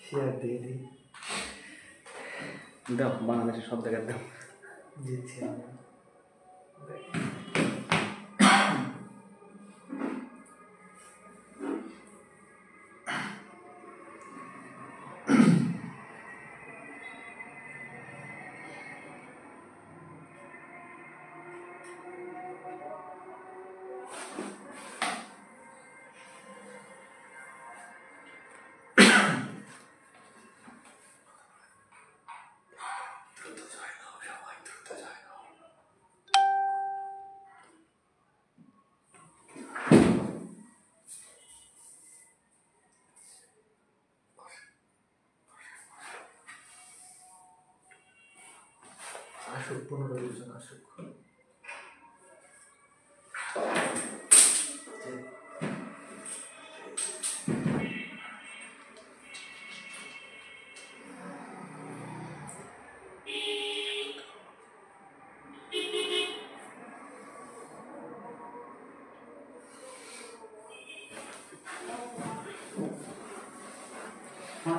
Share দিয়ে দিই। দাও, বাংলাদেশের সব জায়গায় দাও। দিচ্ছি আমি। আসুক 15 জন আসুক।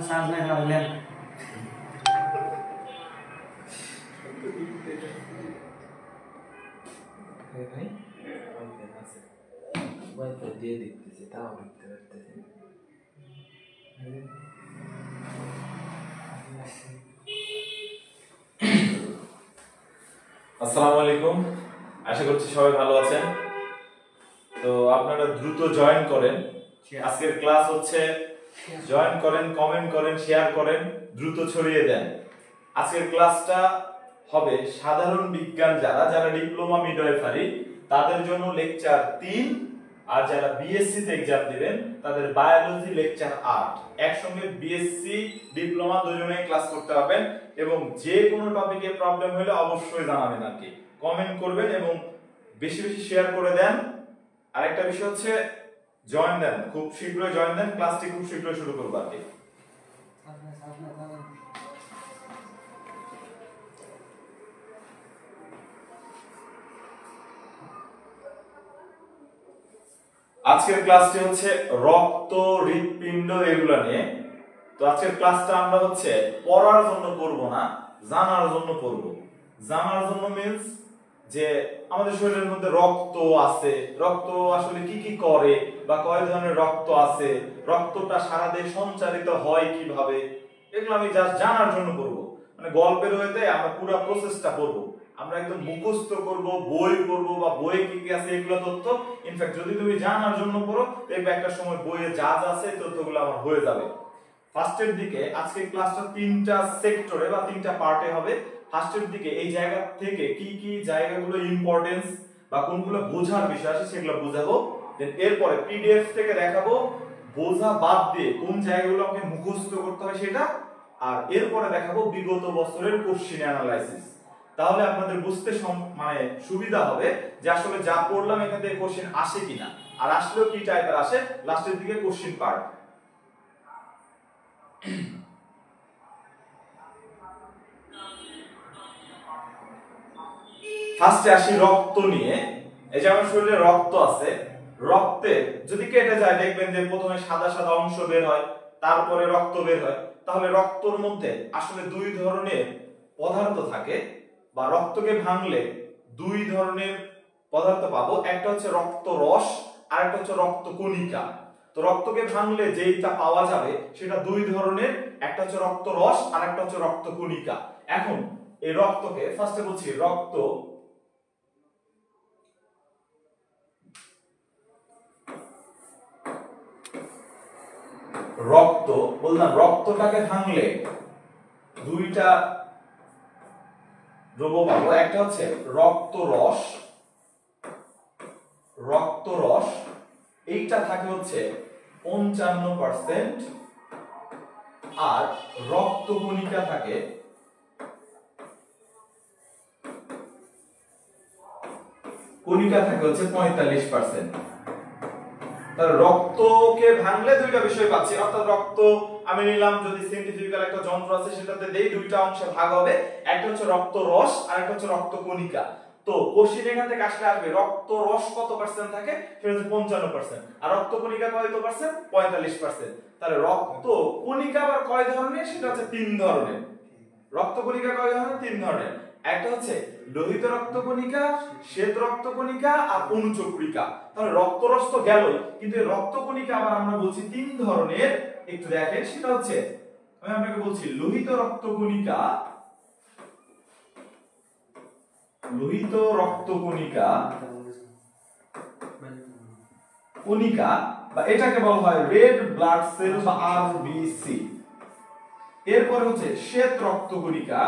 সাজ নাই রাখলেন। ভাই ওয়াইফাই দিয়ে দিতেছি, তাও দেখতে পারতেছি। আসসালামু আলাইকুম, আশা করছি সবাই ভালো আছেন। তো আপনারা দ্রুত জয়েন করেন। আজকের ক্লাস হচ্ছে জয়েন করেন, কমেন্ট করেন, শেয়ার করেন, দ্রুত ছড়িয়ে দেন। আজকের ক্লাসটা হবে সাধারণ বিজ্ঞান, যারা ডিপ্লোমা মিডওয়াইফারি তাদের জন্য লেকচার 3, আর যারা বিএসসি তে এক্সাম দিবেন তাদের বায়োলজি লেকচার 8। একসঙ্গে বিএসসি ডিপ্লোমা দুজনেই ক্লাস করতে পারবেন। এবং যে কোনো টপিকে প্রবলেম হলে অবশ্যই জানাবেন, আর কি কমেন্ট করবেন এবং বেশি বেশি শেয়ার করে দেন। আরেকটা বিষয় হচ্ছে জয়েন দেন, খুব শীঘ্রই জয়েন দেন, ক্লাসটি খুব শীঘ্রই শুরু করব আর কি। আজকের ক্লাসটি হচ্ছে রক্ত, হৃৎপিণ্ড এগুলো নিয়ে। তো আজকের ক্লাসটা আমরা হচ্ছে পড়ার জন্য করব না, জানার জন্য করব। জানার জন্য মিন্স যে আমাদের শরীরের মধ্যে রক্ত আছে, রক্ত আসলে কি কি করে বা কয় ধরনের রক্ত আছে, রক্তটা সারা দেহে সঞ্চারিত হয় কিভাবে, এগুলো আমি জাস্ট জানার জন্য করব। মানে গল্পের হইতে আমরা পুরো প্রসেসটা করব। আমরা একদম মুখস্থ করব, বই পড়ব বা বইয়ে কি কি আছে এগুলো তথ্য। ইনফ্যাক্ট যদি তুমি জানার জন্য পড়ো দেখবে একটা সময় বইয়ে যা যা আছে তথ্যগুলো আমার হয়ে যাবে। ফার্স্টের দিকে আজকে ক্লাসটা 3টা সেক্টরে বা 3টা পার্টে হবে। ফার্স্টের দিকে এই জায়গা থেকে কি কি জায়গাগুলো ইম্পর্টেন্স বা কোনগুলো বোঝার বিষয় আছে সেগুলো বোঝাবো। দেন এরপরে পিডিএফ থেকে দেখাবো বোঝা বাদ দিয়ে কোন জায়গাগুলো আমাকে মুখস্থ করতে হবে সেটা। আর এরপরে দেখাবো বিগত বছরের কোশ্চেন অ্যানালাইসিস। তাহলে আপনাদের বুঝতে মানে সুবিধা হবে যে আসলে যা পড়লাম এখান থেকে কোশ্চেন আসে কিনা, আর আসলেও কি টাইপের আসে। লাস্টের দিকে কোশ্চেন পার্ট। ফার্স্টে আসি রক্ত নিয়ে। এই যে আমার শরীরে রক্ত আছে, রক্তে যদি কেটে যায় দেখবেন যে প্রথমে সাদা সাদা অংশ বের হয়, তারপরে রক্ত বের হয়। তাহলে রক্তর মধ্যে আসলে দুই ধরনের পদার্থ থাকে, বা রক্তকে ভাঙলে দুই ধরনের পদার্থ পাবো। একটা হচ্ছে রক্ত রস আর একটা হচ্ছে রক্ত কণিকা। তো রক্তকে ভাঙলে যেটা পাওয়া যাবে সেটা দুই ধরনের, একটা হচ্ছে রক্ত রস আর একটা হচ্ছে রক্ত কণিকা। এখন এই রক্তকে ফার্স্টে বলছি রক্ত, রক্ত বললাম রক্তটাকে ভাঙলে দুইটা দ্রব্য পাবো। একটা হচ্ছে রক্ত রস, রক্ত রস এইটা থাকে হচ্ছে 55%, আর রক্ত কণিকা থাকে হচ্ছে 45%। তাহলে রক্তকে ভাঙলে দুইটা বিষয় পাচ্ছি, অর্থাৎ রক্ত আমি নিলাম, যদি সেন্ট্রিফিউগাল একটা যন্ত্র আছে সেটাতে দেই, দুইটা অংশে ভাগ হবে, একটা হচ্ছে রক্ত রস আর একটা হচ্ছে রক্ত কণিকা। তো তো কোশ্চেন এখান থেকে আসলে আসবে রক্ত রস কত পার্সেন্ট থাকে, সেটা হচ্ছে 55%, আর রক্ত কণিকা কত পার্সেন্ট, 45%। তাহলে রক্ত কণিকা আবার কয় ধরনের, সেটা হচ্ছে 3 ধরনের। রক্ত কণিকা কয় ধরনের, 3 ধরনের। একটা হচ্ছে লোহিত রক্ত কণিকা, শ্বেত রক্ত কণিকা আর অনুচক্রিকা। তাহলে রক্তরস তো গেলই, কিন্তু এই রক্ত কণিকা আবার আমরা বলছি 3 ধরনের। একটু দেখেন, সেটা হচ্ছে আমি আপনাকে বলছি লোহিত রক্ত কণিকা, লোহিত রক্ত কণিকা কণিকা বা এটাকে বলা হয় রেড ব্লাড সেল বা আরবিসি। এরপরে হচ্ছে শ্বেত রক্ত কণিকা,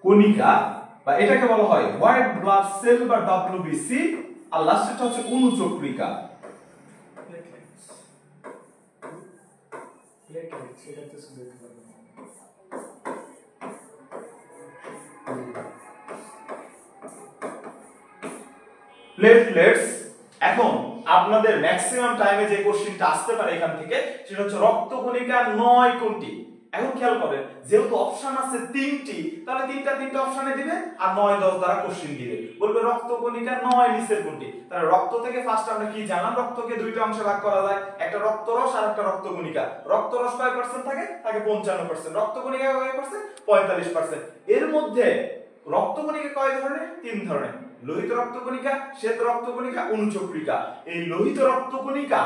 কণিকা বা এটাকে বলা হয় হোয়াইট ব্লাড সেল বা ডব্লিউবিসি। আর লাস্টেরটা হচ্ছে অনুচক্রিকা। প্লেটলেটস, এখন আপনাদের ম্যাক্সিমাম টাইমে যে কোশ্চেনটা আসতে পারে এখান থেকে, সেটা হচ্ছে রক্ত কণিকা 9 কোনটি। এখন খেয়াল করেন, যেহেতু অপশন আছে 3টি, তাহলে তিনটা অপশনে দিবে আর 9 10 দ্বারা কোশ্চেন দিবে, বলবে রক্ত কণিকা 9 নিচের কোনটি। তাহলে রক্ত থেকে ফার্স্ট আমরা কি জানলাম, রক্তকে দুইটা অংশে ভাগ করা যায়, একটা রক্তরস আর একটা রক্ত কণিকা। রক্তরস কয় পার্সেন্ট থাকে, 55%। রক্ত কণিকা কয় পার্সেন্ট, 45%। এর মধ্যে রক্ত কণিকা কয় ধরনের, 3 ধরনের, লোহিত রক্ত কণিকা, শ্বেত রক্ত কণিকা, অনুচক্রিকা। এই লোহিত রক্ত কণিকা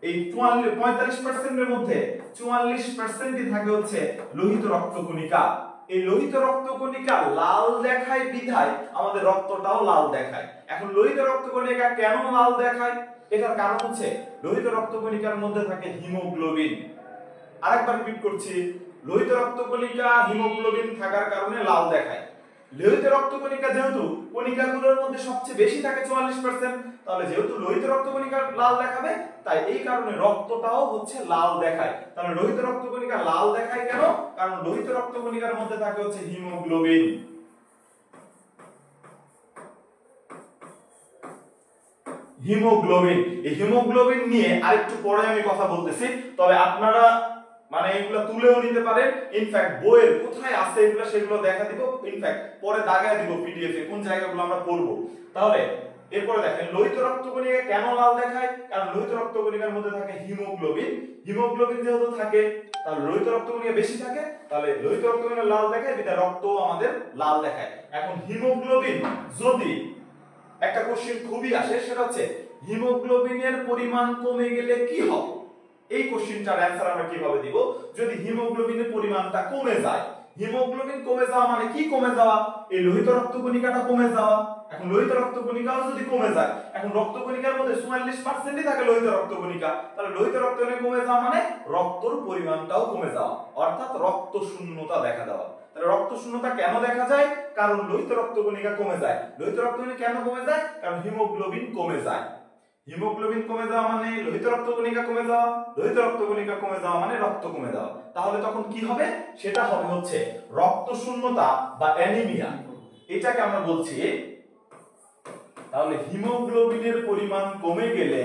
এই 45% এর মধ্যে 44%ই থাকে হচ্ছে লোহিত রক্ত কণিকা। এই লোহিত রক্ত কণিকা লাল দেখায় বিধায় আমাদের রক্তটাও লাল দেখায়। এখন লোহিত রক্ত কণিকা কেন লাল দেখায়, এটার কারণ হচ্ছে লোহিত রক্ত কণিকার মধ্যে থাকে হিমোগ্লোবিন। আরেকবার রিপিট করছি, লোহিত রক্ত কণিকা হিমোগ্লোবিন থাকার কারণে লাল দেখায়। লোহিত রক্ত কণিকা যেহেতু কণিকাগুলোর মধ্যে সবচেয়ে বেশি থাকে 44%, তাহলে যেহেতু লোহিত রক্ত কণিকা লাল দেখাবে, তাই এই কারণে রক্তটাও হচ্ছে লাল দেখায়। তাহলে লোহিত রক্ত কণিকা লাল দেখায় কেন, কারণ লোহিত রক্ত কণিকার মধ্যে থাকে হচ্ছে হিমোগ্লোবিন। হিমোগ্লোবিন, এই হিমোগ্লোবিন নিয়ে আরেকটু পরে আমি কথা বলতেছি, তবে আপনারা মানে এগুলো তুলেও নিতে পারেন। ইনফ্যাক্ট বইয়ের কোথায় আছে এগুলো সেগুলো দেখা দিব, ইনফ্যাক্ট পরে দাগায় দিব পিডিএফ এ কোন জায়গাগুলো আমরা পড়ব। তাহলে এরপরে দেখেন লোহিত রক্ত কণিকা কেন লাল দেখায়, কারণ লোহিত রক্ত কণিকার মধ্যে থাকে হিমোগ্লোবিন। হিমোগ্লোবিন যেহেতু থাকে, তাহলে লোহিত রক্ত কণিকা বেশি থাকে, তাহলে লোহিত রক্ত কণিকা লাল দেখায়, বিধায় রক্তও আমাদের লাল দেখায়। এখন হিমোগ্লোবিন যদি একটা কোশ্চেন খুবই আসে, সেটা হচ্ছে হিমোগ্লোবিনের পরিমাণ কমে গেলে কি হবে। এই কোশ্চেনটার অ্যানসার আমরা কিভাবে দিব, যদি হিমোগ্লোবিনের পরিমাণটা কমে যায়। হিমোগ্লোবিন কমে যাওয়া মানে কি, কমে যাওয়া এই লোহিত রক্ত কণিকাটা কমে যাওয়া। এখন লোহিত রক্ত কণিকাও যদি কমে যায়, এখন রক্ত কণিকার মধ্যে 44%ই থাকে লোহিত রক্ত কণিকা, তাহলে লোহিত রক্ত কণিকা কমে যাওয়া মানে রক্তর পরিমাণটাও কমে যাওয়া, অর্থাৎ রক্ত শূন্যতা দেখা দেওয়া। তাহলে রক্ত শূন্যতা কেন দেখা যায়, কারণ লোহিত রক্ত কণিকা কমে যায়। লোহিত রক্ত কণিকা কেন কমে যায়, কারণ হিমোগ্লোবিন কমে যায়। হিমোগ্লোবিন কমে যাওয়া মানে লোহিত রক্ত কণিকা কমে যাওয়া, লোহিত রক্ত কণিকা কমে যাওয়া মানে রক্ত কমে যাওয়া। তাহলে তখন কি হবে, সেটা হবে হচ্ছে রক্ত শূন্যতা বা অ্যানিমিয়া, এটাকে আমরা বলছি। তাহলে হিমোগ্লোবিনের পরিমাণ কমে গেলে,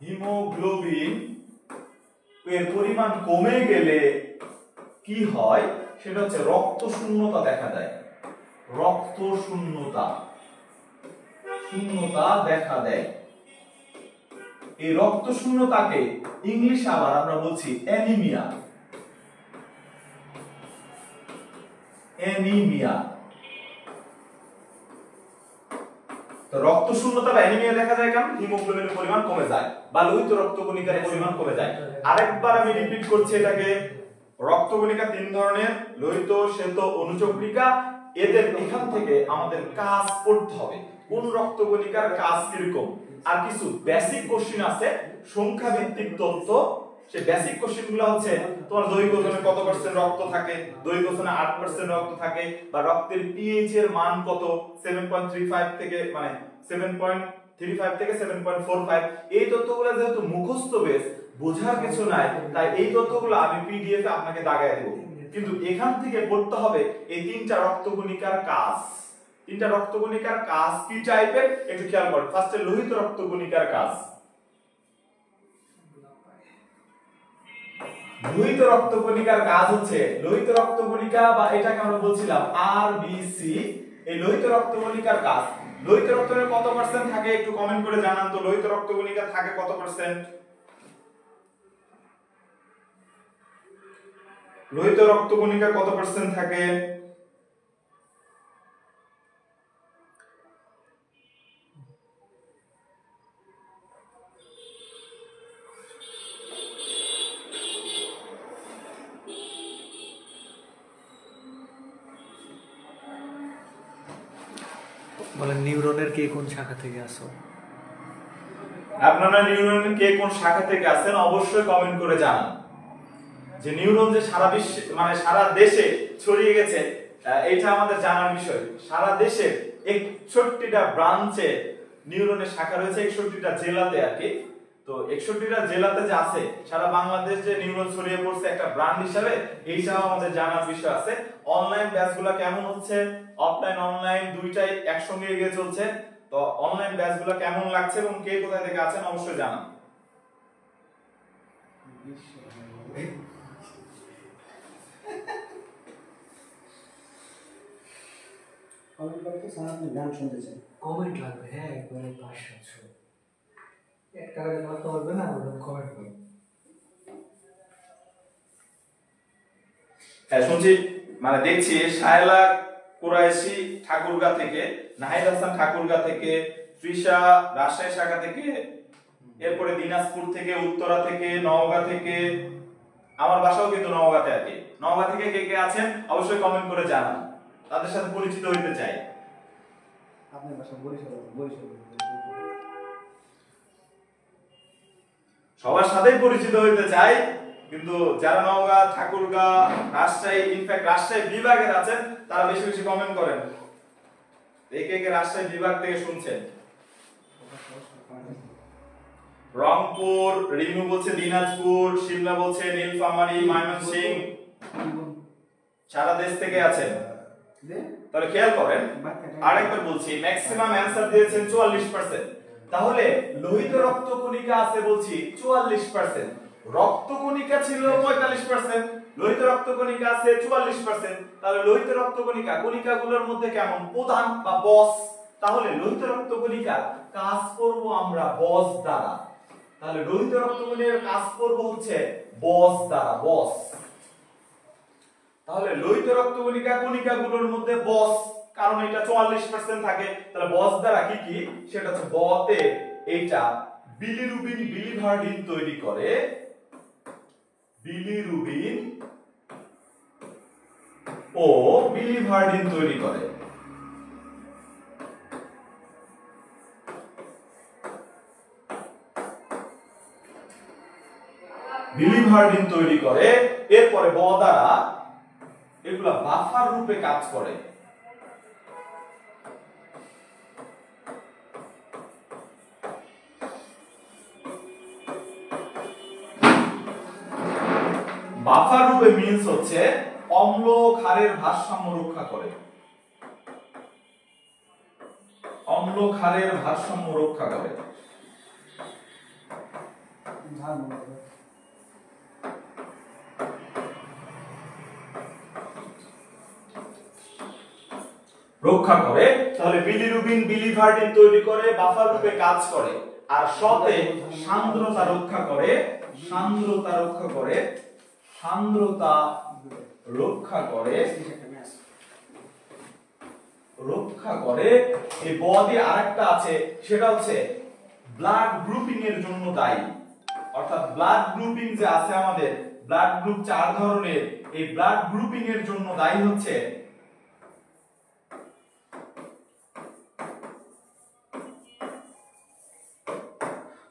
হিমোগ্লোবিন এর পরিমাণ কমে গেলে কি হয়, সেটা হচ্ছে রক্ত শূন্যতা দেখা দেয়। রক্ত শূন্যতা দেখা দেয়। এই রক্ত শূন্যতাকে ইংলিশে আবার আমরা বলছি অ্যানিমিয়া। অ্যানিমিয়া। তো রক্ত শূন্যতা বা অ্যানিমিয়া দেখা যায় কারণ হিমোগ্লোবিনের পরিমাণ কমে যায় বা লোহিত রক্ত কণিকার পরিমাণ কমে যায়। আরেকবার আমি রিপিট করছি এটাকে, রক্ত কণিকা 3 ধরনের, লোহিত, শ্বেত, অনুচক্রিকা। এদের এখান থেকে আমাদের কাজ পড়তে হবে, কোন রক্ত কণিকার কাজ কিরকম। আর কিছু বেসিক কোশ্চেন আছে সংখ্যা ভিত্তিক তথ্য, সেই বেসিক কোশ্চেনগুলো হচ্ছে তোমার দৈহিক ওজনে কত পার্সেন্ট রক্ত থাকে, দৈহিক ওজনে 8% রক্ত থাকে, বা রক্তের পিএইচ এর মান কত, 7.35 থেকে মানে 7.35 থেকে 7.45। এই তথ্যগুলো যেহেতু মুখস্থ বেস, বোঝার কিছু নাই, তাই এই তথ্যগুলো আমি পিডিএফ এ আপনাকে দাগায় দেব। কিন্তু এখান থেকে পড়তে হবে এই 3টা রক্তকণিকার কাজ। 3টা রক্তকণিকার কাজ কি টাইপের একটু খেয়াল করুন। ফার্স্টে লোহিত রক্তকণিকার কাজ। লোহিত রক্তকণিকার কাজ হচ্ছে, লোহিত রক্তকণিকা বা এটাকে আমরা বলছিলাম আরবিসি, এই লোহিত রক্তকণিকার কাজ, লোহিত রক্তকণিকা কত পার্সেন্ট থাকে একটু কমেন্ট করে জানান তো, লোহিত রক্তকণিকা থাকে কত পার্সেন্ট? লোহিত রক্তকণিকা কত পার্সেন্ট থাকে? বলেন নিউরনের কে কোন শাখা থেকে আসো? আপনারা নিউরনের কে কোন শাখা থেকে আছেন অবশ্যই কমেন্ট করে জানান। যে নিউরন যে সারা বিশ্বে মানে সারা দেশে ছড়িয়ে গেছে এটা আমাদের জানার বিষয়। সারা দেশে 61টা ব্রাঞ্চে নিউরনের শাখা রয়েছে, 61টা জেলাতে আর কি। তো 61টা জেলাতে যে আছে সারা বাংলাদেশ যে নিউরন ছড়িয়ে পড়ছে একটা ব্র্যান্ড হিসেবে, এইটাও আমাদের জানার বিষয় আছে। অনলাইন ব্যাচগুলো কেমন হচ্ছে, অফলাইন অনলাইন দুইটাই একসঙ্গে এগিয়ে চলছে। তো অনলাইন ব্যাচগুলো কেমন লাগছে এবং কে কোথায় থেকে আছেন অবশ্যই জানান। কমেন্ট করতে স্যার আপনি গান শুনতেছেন। কমেন্ট লাগবে, হ্যাঁ একবারে 500 একটা করে কথা বলবে না, ওরকম কমেন্ট করবে। হ্যাঁ শুনছি, মানে দেখছি শায়লা কুরাইশি ঠাকুরগা থেকে, নাহিদ হাসান ঠাকুরগা থেকে, তৃষা রাজশাহী শাখা থেকে, এরপরে দিনাজপুর থেকে, উত্তরা থেকে, নওগাঁ থেকে, আমার বাসাও কিন্তু নওগাঁতে আর কি। নওগাঁ থেকে কে কে আছেন অবশ্যই কমেন্ট করে জানান, তাদের সাথে পরিচিত হইতে চাই। আপনার বাসা বরিশাল, বরিশাল। সবার সাথেই পরিচিত হইতে চাই, কিন্তু যারা নওগাঁ, ঠাকুরগাঁ, রাজশাহী, ইনফ্যাক্ট রাজশাহী বিভাগের আছেন তারা বেশি বেশি কমেন্ট করেন। কে কে রাজশাহী বিভাগ থেকে শুনছেন? রংপুর, রিনু বলছে দিনাজপুর, শিমলা বলছে নীলফামারী, ময়মনসিংহ, সারা দেশ থেকে আছেন। তাহলে খেয়াল করেন, আরেকবার বলছি, ম্যাক্সিমাম অ্যানসার দিয়েছেন 44%। তাহলে লোহিত রক্তকণিকা আছে বলছি 44%, রক্তকণিকা ছিল 45%, লোহিত রক্তকণিকা আছে 44%। তাহলে লোহিত রক্তকণিকা কণিকাগুলোর মধ্যে কেমন প্রধান বা বস? তাহলে লোহিত রক্তকণিকার কাজ করব আমরা বস দ্বারা। তাহলে লোহিত রক্তকণিকার কাজ করব হচ্ছে বস দ্বারা, বস। তাহলে লোহিত রক্তকণিকা কণিকাগুলোর মধ্যে বস, কারণ এটা 44% থাকে। তাহলে বস দ্বারা কি কি, সেটা হচ্ছে বতে এইটা বিলিরুবিন বিলিভার্ডিন তৈরি করে, বিলিরুবিন ও বিলিভার্ডিন তৈরি করে। বিলিভার্ডিন তৈরি করে, এরপরে ব দ্বারা এগুলা বাফার রূপে কাজ করে। বাফার রূপে মিন্স হচ্ছে অম্ল ক্ষারের ভারসাম্য রক্ষা করে, অম্ল ক্ষারের ভারসাম্য রক্ষা করে। রক্ষা করে। তাহলে বিলিরুবিন বিলিভার্ডিন তৈরি করে, বাফার রূপে কাজ করে, আর সতে সান্দ্রতা রক্ষা করে, সান্দ্রতা রক্ষা করে, সান্দ্রতা রক্ষা করে, রক্ষা করে। এই বডি আরেকটা আছে, সেটা হচ্ছে ব্লাড গ্রুপিং এর জন্য দায়ী। অর্থাৎ ব্লাড গ্রুপিং যে আছে আমাদের, ব্লাড গ্রুপ 4 ধরনের, এই ব্লাড গ্রুপিং এর জন্য দায়ী হচ্ছে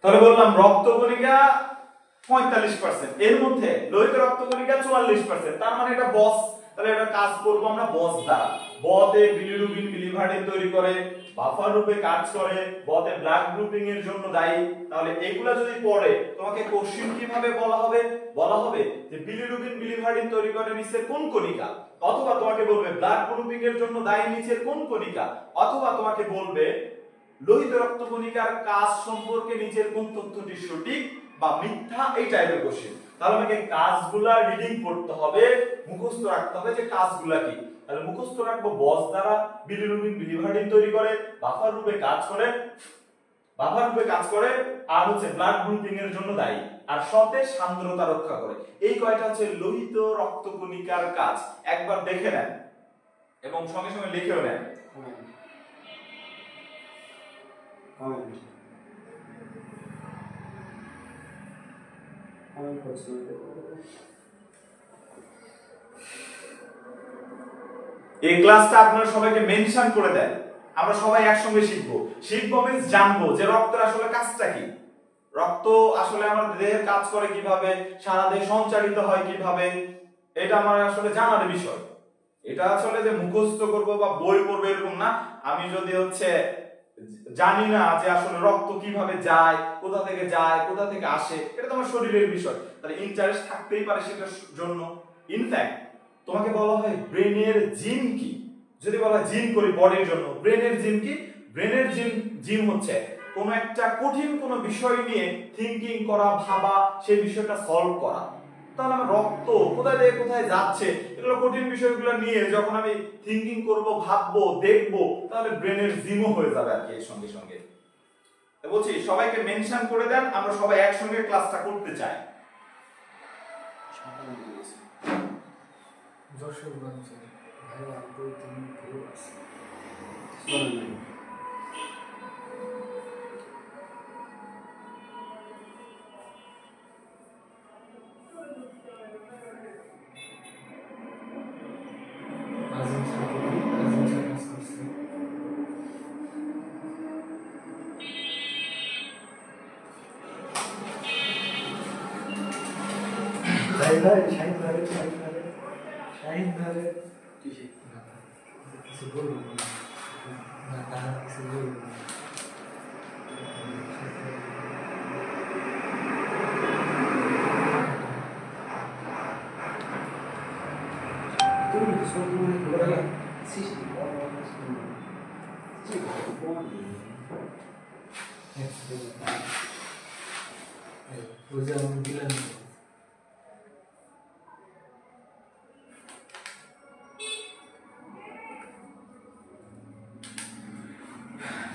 তাহলে বললাম রক্তকণিকা 45%, এর মধ্যে লোহিত রক্তকণিকা 44%, তার মানে এটা বস। তাহলে এটা কাজ করব আমরা বস দ্বারা। বতে বিলিরুবিন বিলিভার্ডিন তৈরি করে, বাফার রূপে কাজ করে, বতে ব্লাড গ্রুপিং এর জন্য দায়ী। তাহলে এগুলা যদি পড়ে তোমাকে কোশ্চেন কিভাবে বলা হবে, বলা হবে যে বিলিরুবিন বিলিভার্ডিন তৈরি করে নিচের কোন কণিকা, অথবা তোমাকে বলবে ব্লাড গ্রুপিং এর জন্য দায়ী নিচের কোন কণিকা, অথবা তোমাকে বলবে লোহিত রক্তকণিকার কাজ সম্পর্কে নিচের কোন তথ্যটি সঠিক, বা মিথ্যা এই টাইপের কোশ্চেন। তাহলে আমাকে কাজগুলা রিডিং করতে হবে, মুখস্থ রাখতে হবে যে কাজগুলা কি। তাহলে মুখস্থ রাখবো বস দ্বারা বিলিরুবিন বিলিভার্ডিন তৈরি করে, বাফার রূপে কাজ করে, আর হচ্ছে ব্লাড গ্রুপিং এর জন্য দায়ী, আর সতে সান্দ্রতা রক্ষা করে। এই কয়টা হচ্ছে লোহিত রক্তকণিকার কাজ। একবার দেখে নেন এবং সঙ্গে সঙ্গে লিখেও নেন। এই ক্লাসটা আপনারা সবাইকে মেনশন করে দেন, আমরা সবাই একসঙ্গে শিখবো মিন্স জানবো যে রক্তের আসলে কাজটা কি, রক্ত আসলে আমাদের দেহের কাজ করে কিভাবে, সারা দেহে সঞ্চারিত হয় কিভাবে, এটা আমার আসলে জানার বিষয়। এটা আসলে যে মুখস্থ করব বা বই পড়বো এরকম না। আমি যদি হচ্ছে জানি না যে আসলে রক্ত কিভাবে যায়, কোথা থেকে আসে, এটা তো আমার শরীরের বিষয়, তাহলে ইন্টারেস্ট থাকতেই পারে সেটার জন্য। ইনফ্যাক্ট তোমাকে বলা হয় ব্রেনের জিম কি, যদি বলা হয় জিম করি বডির জন্য, ব্রেনের জিম কি? ব্রেনের জিম হচ্ছে কোন একটা কঠিন কোন বিষয় নিয়ে থিংকিং করা, ভাবা, সেই বিষয়টা সলভ করা। তাহলে আমার রক্ত কোথায় থেকে কোথায় যাচ্ছে, এগুলো কঠিন বিষয়গুলো নিয়ে যখন আমি থিংকিং করব, ভাববো, দেখবো, তাহলে ব্রেনের জিমও হয়ে যাবে আর কি এর সঙ্গে সঙ্গে। বলছি সবাইকে মেনশন করে দেন, আমরা সবাই একসঙ্গে ক্লাসটা করতে চাই। যশোরগঞ্জে ভাইয়া বই তুমি ভালো আছে। শাহিন ভাই কিছু বলবো না, তারা কিছু বলবো না।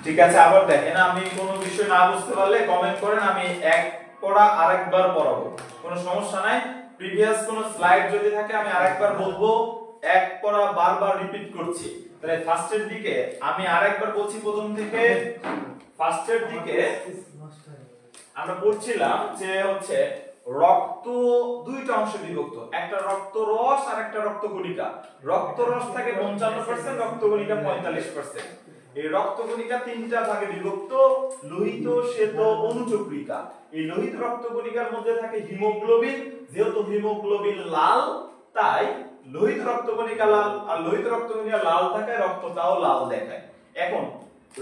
ঠিক আছে, আবার দেখেন, আমি কোনো বিষয় না বুঝতে পারলে কমেন্ট করেন, আমি এক পড়া আরেকবার পড়াবো, কোনো সমস্যা নাই। প্রিভিয়াস কোনো স্লাইড যদি থাকে আমি আরেকবার বলবো, এক পড়া বারবার রিপিট করছি। তাহলে ফার্স্টের দিকে আমি আরেকবার বলছি, প্রথম থেকে ফার্স্টের দিকে আমরা পড়ছিলাম যে হচ্ছে রক্ত দুইটা অংশে বিভক্ত, একটা রক্তরস আর একটা রক্তকণিকা। রক্তরস থাকে 55%, রক্তকণিকা 45%। এই রক্তকণিকা তিনটা ভাগে বিভক্ত, লোহিত, শ্বেত, অনুচক্রিকা। এই লোহিত রক্তকণিকার মধ্যে থাকে হিমোগ্লোবিন, যেহেতু হিমোগ্লোবিন লাল তাই লোহিত রক্তকণিকা লাল, আর লোহিত রক্তকণিকা লাল থাকায় রক্তটাও লাল দেখায়। এখন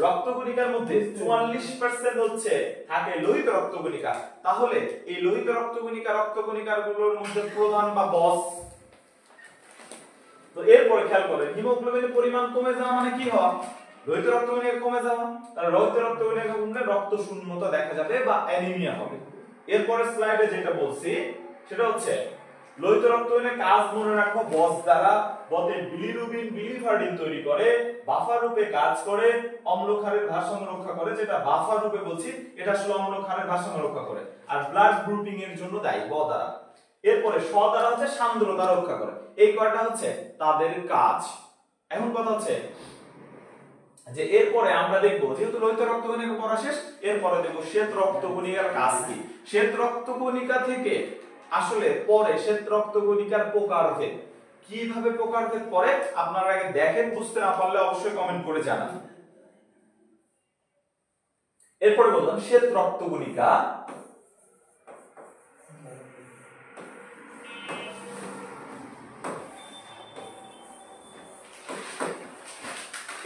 রক্তকণিকার মধ্যে 44% হচ্ছে থাকে লোহিত রক্তকণিকা। তাহলে এই লোহিত রক্তকণিকার গুলোর মধ্যে প্রধান বা বস। তো এরপরে খেয়াল করেন, হিমোগ্লোবিনের পরিমাণ কমে যাওয়া মানে কি হয়? লোহিত রক্তকণিকা কমে যাওয়া। তাহলে লোহিত রক্তকণিকা কমলে রক্ত শূন্যতা দেখা যাবে বা অ্যানিমিয়া হবে। এরপরের স্লাইডে যেটা বলছি সেটা হচ্ছে লোহিত রক্তকণিকার কাজ মনে রাখো, বস দ্বারা বতে বিলিরুবিন বিলিভার্ডিন তৈরি করে, বাফার রূপে কাজ করে, অম্লক্ষারের ভারসাম্য রক্ষা করে। যেটা বাফার রূপে বলছি এটা আসলে অম্লক্ষারের ভারসাম্য রক্ষা করে, আর ব্লাড গ্রুপিং এর জন্য দায়ী ব দ্বারা। এরপরে স দ্বারা হচ্ছে সান্দ্রতা রক্ষা করে। এই কয়টা হচ্ছে তাদের কাজ। এখন কথা হচ্ছে যে এরপরে আমরা দেখবো, যেহেতু লোহিত রক্তকণিকা পড়া শেষ, এরপরে দেখবো শ্বেত রক্তকণিকার কাজ কি। শ্বেত রক্তকণিকা থেকে আসলে পরে শ্বেত রক্তকণিকার প্রকারভেদ, কিভাবে প্রকারভেদ পড়ে আপনারা আগে দেখেন, বুঝতে না পারলে অবশ্যই কমেন্ট করে জানান। এরপরে বললাম শ্বেত রক্তকণিকা।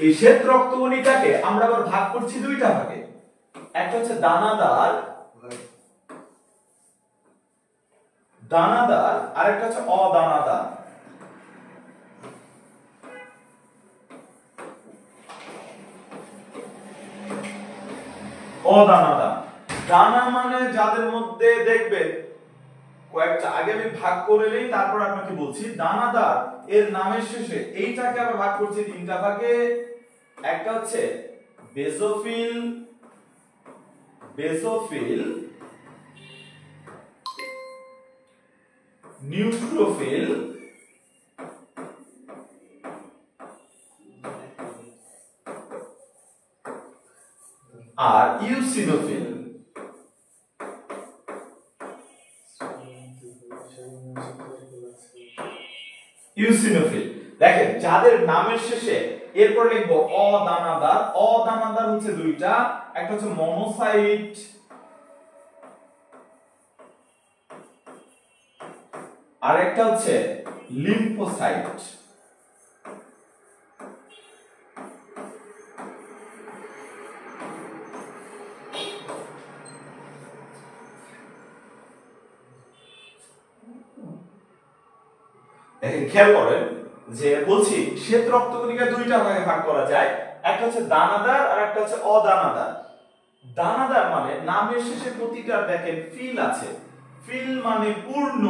এই শ্বেত রক্তকণিকাকে আমরা আবার ভাগ করছি দুইটা ভাগে, একটা হচ্ছে দানাদার আর একটা হচ্ছে অদানাদার। অদানাদার দানা মানে যাদের মধ্যে দেখবে কয়েকটা আগে আমি ভাগ করে নেই, তারপর আপনাকে বলছি। দানাদার এর নামের শেষে এইটাকে আবার ভাগ করছি তিনটা ভাগে। একটা হচ্ছে বেসোফিল, নিউট্রোফিল আর ইউসিনোফিল। ইউসিনোফিল দেখেন যাদের নামের শেষে এরপর লিখবো অদানাদার। অদানাদার হচ্ছে দুইটা, একটা হচ্ছে মনোসাইট আর একটা হচ্ছে লিম্ফোসাইট। দেখেন খেয়াল করেন যে বলছি শ্বেত রক্তকণিকা দুইটা ভাগে ভাগ করা যায়, একটা হচ্ছে দানাদার আর একটা হচ্ছে অদানাদার। দানাদার মানে নামের শেষে প্রতিটার দেখেন ফিল আছে। ফিল মানে পূর্ণ,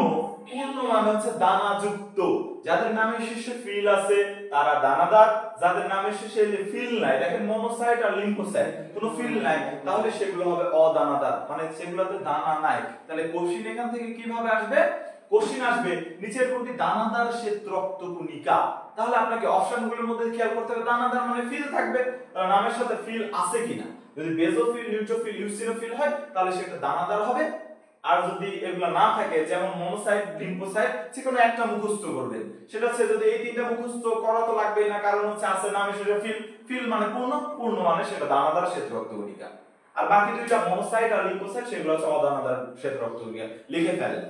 পূর্ণ মানে হচ্ছে দানাযুক্ত। যাদের নামের শেষে ফিল আছে তারা দানাদার, যাদের নামের শেষে ফিল নাই, দেখেন মনোসাইট আর লিম্ফোসাইট কোনো ফিল নাই, তাহলে সেগুলো হবে অদানাদার, মানে সেগুলোতে দানা নাই। তাহলে কোষিন এখান থেকে কিভাবে আসবে? কোশ্চেন আসবে নিচের কোনটি দানাদার শ্বেত রক্তকণিকা। তাহলে আপনাকে অপশনগুলোর মধ্যে খেয়াল করতে হবে দানাদার মানে ফিল থাকবে, তাহলে নামের সাথে ফিল আছে কিনা। যদি বেসোফিল, নিউট্রোফিল, ইউসিনোফিল হয় তাহলে সেটা দানাদার হবে। আর যদি এগুলো না থাকে যেমন মনোসাইট, লিম্ফোসাইট, যে কোনো একটা মুখস্থ করবেন। সেটা হচ্ছে যদি এই তিনটা মুখস্থ করা তো লাগবেই না, কারণ হচ্ছে আছে নামের শেষে ফিল। ফিল মানে পূর্ণ, পূর্ণ মানে সেটা দানাদার শ্বেত রক্তকণিকা। আর বাকি দুইটা মনোসাইট আর লিম্ফোসাইট সেগুলো হচ্ছে অদানাদার শ্বেত রক্তকণিকা। লিখে ফেলেন।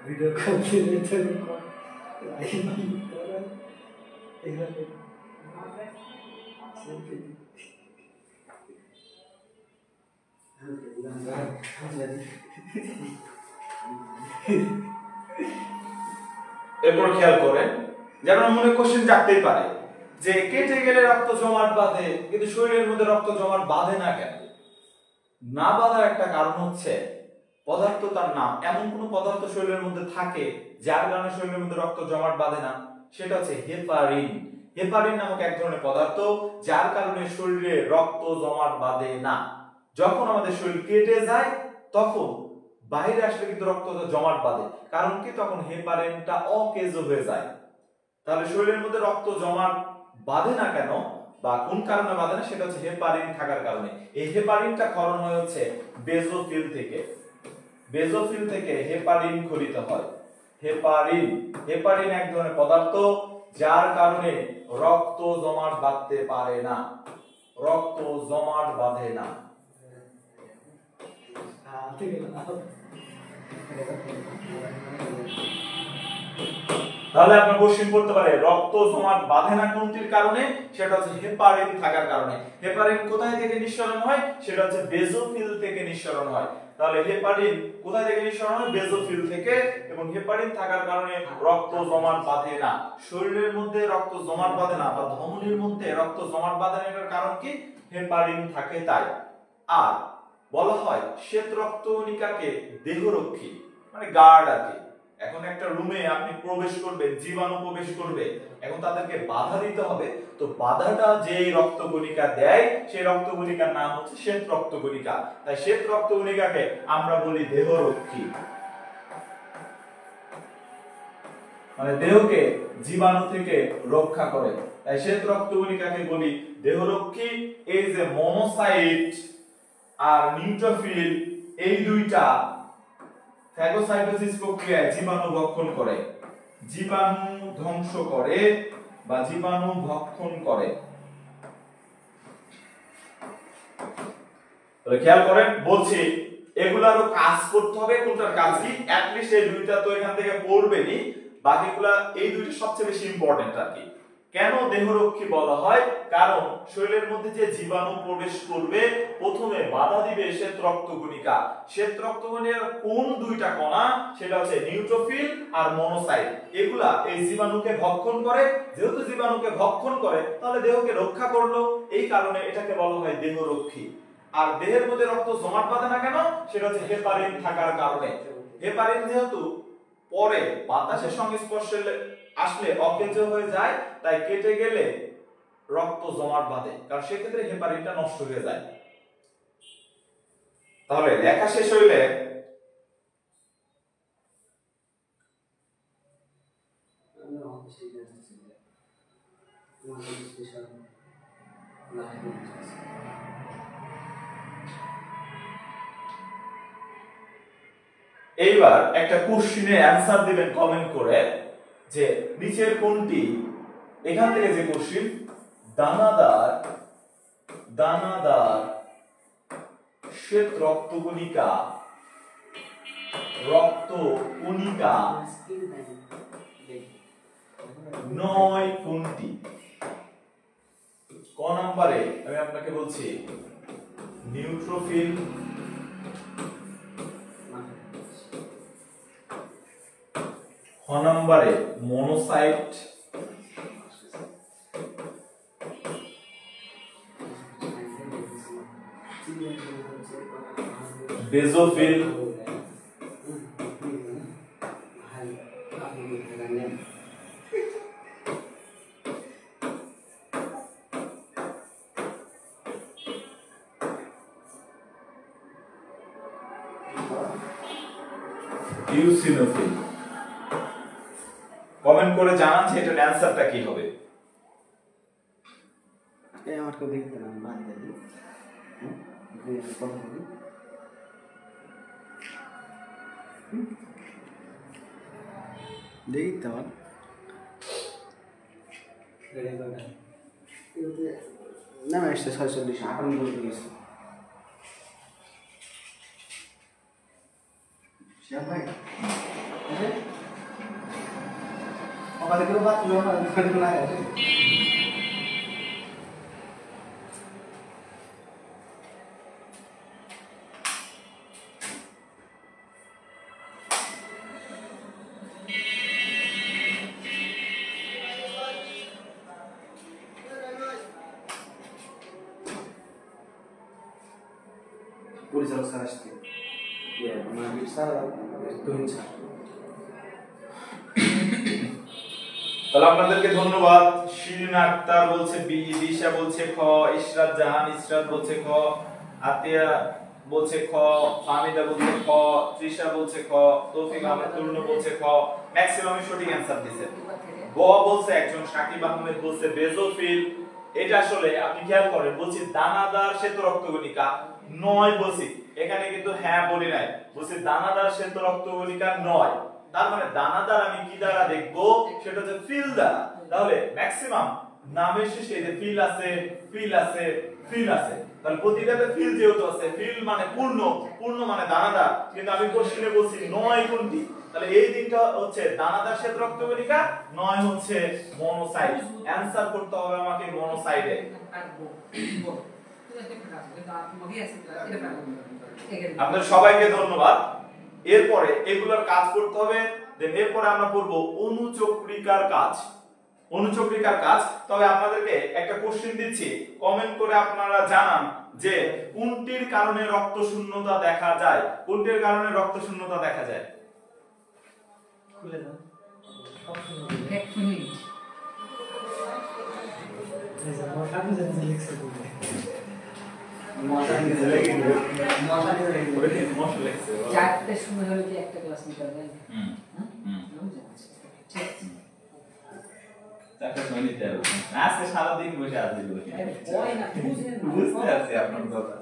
ভিডিও কল দিয়ে এরপর খেয়াল করেন যেমন মনে কোশ্চেন জাগতেই পারে যে কেটে গেলে রক্ত জমাট বাঁধে কিন্তু শরীরের মধ্যে রক্ত জমাট বাঁধে না কেন? না বাঁধার একটা কারণ হচ্ছে পদার্থ তার নাম, এমন কোন পদার্থ শরীরের মধ্যে থাকে যার কারণে শরীরের মধ্যে রক্ত জমাট বাঁধে না, সেটা হচ্ছে হেপারিন। হেপারিন নামক এক ধরনের পদার্থ যার কারণে শরীরে রক্ত জমাট বাঁধে না। যখন আমাদের শরীর কেটে যায় তখন বাইরে আসলে কিন্তু রক্ত জমাট বাঁধে, কারণ কি তখন হেপারিনটা অকেজ হয়ে যায়। তাহলে শরীরের মধ্যে রক্ত জমাট বাঁধে না কেন বা কোন কারণে বাঁধে না, সেটা হচ্ছে হেপারিন থাকার কারণে। এই হেপারিনটা ক্ষরণ হয়ে হচ্ছে বেসোফিল থেকে। বেসোফিল থেকে হেপারিন খরিত হয়। হেপারিন, হেপারিন এক ধরনের পদার্থ যার কারণে রক্ত জমাট বাঁধতে পারে না, রক্ত জমাট বাঁধে না। তাহলে আপনার কোশ্চেন করতে পারে রক্ত জমাট বাঁধে না কোনটির কারণে, সেটা হচ্ছে হেপারিন থাকার কারণে। হেপারিন কোথায় থেকে নিঃসরণ হয়? সেটা হচ্ছে বেসোফিল থেকে নিঃসরণ হয়। তাহলে হেপারিন কোথায় থেকে নিঃসরণ হয়? বেসোফিল থেকে। এবং হেপারিন থাকার কারণে রক্ত জমাট বাঁধে না, শরীরের মধ্যে রক্ত জমাট বাঁধে না বা ধমনীর মধ্যে রক্ত জমাট বাঁধে না, এর কারণ কি? হেপারিন থাকে তাই। আর বলা হয় শ্বেত রক্তকণিকাকে দেহরক্ষী, মানে গার্ড আর কি। এখন একটা রুমে আপনি প্রবেশ করবেন, জীবাণু প্রবেশ করবে, এখন তাদেরকে বাধা দিতে হবে। তো বাধাটা যে রক্তকণিকা দেয় সেই রক্তকণিকার নাম হচ্ছে শ্বেত রক্তকণিকা। তাই শ্বেত রক্তকণিকাকে আমরা বলি দেহরক্ষী, মানে দেহকে জীবাণু থেকে রক্ষা করে। তাই শ্বেত রক্তকণিকাকে বলি দেহরক্ষী। এই যে মনোসাইট আর নিউট্রোফিল এই দুইটা ফ্যাগোসাইটোসিস প্রক্রিয়ায় জীবাণু ভক্ষণ করে, জীবাণু ধ্বংস করে বা জীবাণু ভক্ষণ করে। তাহলে খেয়াল করেন বলছি এগুলারও কাজ করতে হবে। কোনটার কাজ কি? অ্যাট লিস্ট এই দুইটা তো এখান থেকে পড়বেনই, বাকিগুলা এই দুইটা সবচেয়ে বেশি ইম্পর্টেন্ট আর কি। কেন দেহরক্ষী বলা হয়? কারণ শরীরের মধ্যে যে জীবাণু প্রবেশ করবে প্রথমে বাধা দিবে শ্বেত রক্তকণিকা। শ্বেত রক্তকণিকার কোন দুইটা কণা? সেটা হচ্ছে নিউট্রোফিল আর মনোসাইট। এগুলা এই জীবাণুকে ভক্ষণ করে। যেহেতু জীবাণুকে ভক্ষণ করে তাহলে দেহকে রক্ষা করলো, এই কারণে এটাকে বলা হয় দেহরক্ষী। আর দেহের মধ্যে রক্ত জমাট বাঁধে না কেন? সেটা হচ্ছে হেপারিন থাকার কারণে। হেপারিন যেহেতু পরে বাতাসের সংস্পর্শে আসলে অকেজো হয়ে যায়, তাই কেটে গেলে রক্ত জমাট বাঁধে, কারণ সেক্ষেত্রে হেপারিনটা নষ্ট হয়ে যায়। তাহলে লেখা শেষ হইলে এইবার একটা কোশ্চেনের অ্যানসার দিবেন কমেন্ট করে যে নিচের কোনটি, এখান থেকে যে কোশ্চেন, দানাদার শ্বেত রক্তকণিকা নয় কোনটি? ক নম্বরে আমি আপনাকে বলছি নিউট্রোফিল, খ নম্বরে মনোসাইট, বেজোফিল, ইউসিনোফিল। কমেন্ট করে জানান যে এটার অ্যানসারটা কি হবে। এই আমার কেউ দেখতে না, বাদ দেয় কথা বলি। দেখতে আমার না আসছে 46 এখন বলতে গেছি শ্যাম ভাই আমাদের কেউ বাদ তুলো না আছে পরিচালক স্যার আসছে আমার স্যার তুহিন স্যার। তাহলে আপনাদেরকে ধন্যবাদ। শিরিন আক্তার বলছে বি, দিশা বলছে খ, ইশরাত জাহান ইশরাত বলছে খ, আতিয়া বলছে খ, ফামিদা বলছে খ, তৃষা বলছে খ, তৌফিক আহমেদ তরুণ বলছে খ। ম্যাক্সিমাম সঠিক অ্যানসার দিয়েছে। গ বলছে একজন সাকিব আহমেদ বলছে বেজোফিল। এটা আসলে আপনি খেয়াল করেন, বলছি দানাদার শ্বেত রক্তকণিকা নয় বলছি, এখানে কিন্তু হ্যাঁ বলি নাই, বলছি দানাদার শ্বেত রক্তকণিকা নয়। তার মানে দানাদার আমি কি দ্বারা দেখবো? সেটা হচ্ছে ফিল দ্বারা। তাহলে ম্যাক্সিমাম নামের শেষে যে ফিল আছে, ফিল আছে, ফিল আছে, তাহলে প্রতিটাতে ফিল যেহেতু আছে, ফিল মানে পূর্ণ, পূর্ণ মানে দানাদার, কিন্তু আমি কোশ্চেনে বলছি নয় কোনটি। তাহলে এই দিকটা হচ্ছে দানাদার শ্বেত রক্তকণিকা, নয় হচ্ছে মনোসাইট। অ্যানসার করতে হবে আমাকে মনোসাইটে। আপনাদের সবাইকে ধন্যবাদ। এরপরে এগুলোর কাজ করতে হবে। দেন এরপরে আমরা পড়ব অনুচক্রিকার কাজ। অনুচক্রিকার কাজ। তবে আপনাদেরকে একটা কোশ্চেন দিচ্ছি, কমেন্ট করে আপনারা জানান যে কোনটির কারণে রক্ত শূন্যতা দেখা যায়? কোনটির কারণে রক্ত শূন্যতা দেখা যায়? খুলে দাও সব শুনুন। এক মিনিট এই যে মশা বুঝে লিখছে বলে চারটের সময় হলে কি একটা ক্লাস নিতে হবে? আজকে সারাদিন বসে আছি, বুঝতে পারছি আপনার কথা।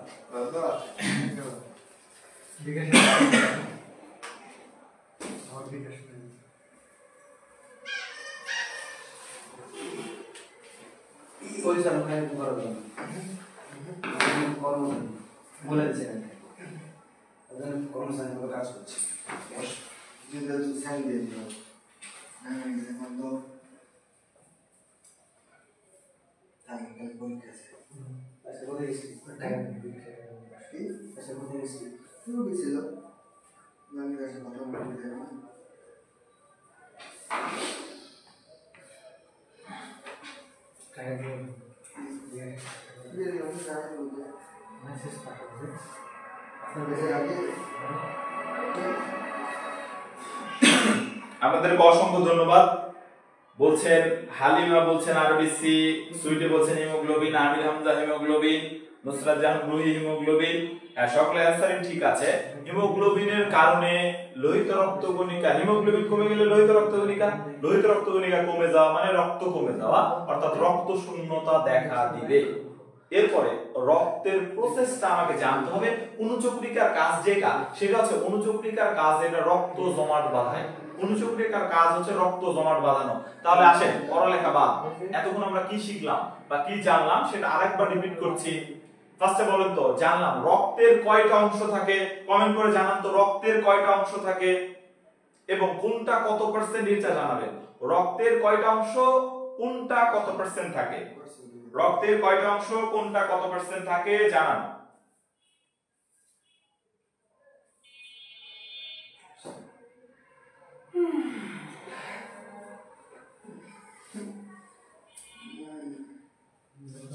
পরিচালক করার জন্য বলে দিচ্ছেন কর্মচারী মতো কাজ করছি যদি সাইন দিয়ে দিল এখন তো পরীক্ষা আছে আচ্ছা কোথায় গেছি টাকা আচ্ছা কোথায় গেছি শুরু গেছিল আমি কাছে কথা বলতে যাই না টাকা দিয়ে আমি জানি বলতে মেসেজ পাঠাবো আপনার কাছে আগে আপনাদেরকে অসংখ্য ধন্যবাদ। বলছেন হালিমা, বলছেন আরবিসি, সুইটে বলছেন হিমোগ্লোবিন, আমির হামজা হিমোগ্লোবিন, নুসরাত জাহান রুহি হিমোগ্লোবিন। সকলে অ্যান্সারিং ঠিক আছে। হিমোগ্লোবিনের কারণে লোহিত রক্তকণিকা, হিমোগ্লোবিন কমে গেলে লোহিত রক্তকণিকা কমে যাওয়া মানে রক্ত কমে যাওয়া, অর্থাৎ রক্ত শূন্যতা দেখা দিবে। এরপরে রক্তের প্রসেসটা আমাকে জানতে হবে। অনুচক্রিকার কাজ যেটা, সেটা হচ্ছে অনুচক্রিকার কাজ এটা রক্ত জমাট বাঁধায়। অনুচক্রিকার কাজ হচ্ছে রক্ত জমাট বাঁধানো। তাহলে আসেন পড়ালেখা বাদ, এতক্ষণ আমরা কি শিখলাম বা কি জানলাম সেটা আরেকবার রিপিট করছি। ফার্স্টে বলেন তো, জানলাম রক্তের কয়টা অংশ থাকে, কমেন্ট করে জানান তো রক্তের কয়টা অংশ থাকে এবং কোনটা কত পার্সেন্ট, এটা জানাবেন। রক্তের কয়টা অংশ, কোনটা কত পার্সেন্ট থাকে, রক্তের কয়টা অংশ, কোনটা কত পার্সেন্ট থাকে জানান।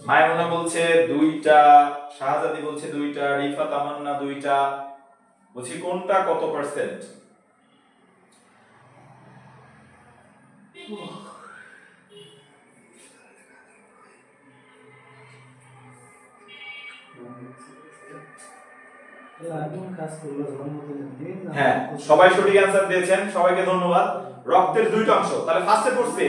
মায়মুনা বলছে 2টা, শাহজাদি বলছে 2টা, রিফা তামান্না 2টা। বলছি কোনটা কত পার্সেন্ট? হ্যাঁ, সবাই সঠিক অ্যানসার দিয়েছেন, সবাইকে ধন্যবাদ। রক্তের 2টা অংশ, তাহলে ফার্স্টে পড়ছে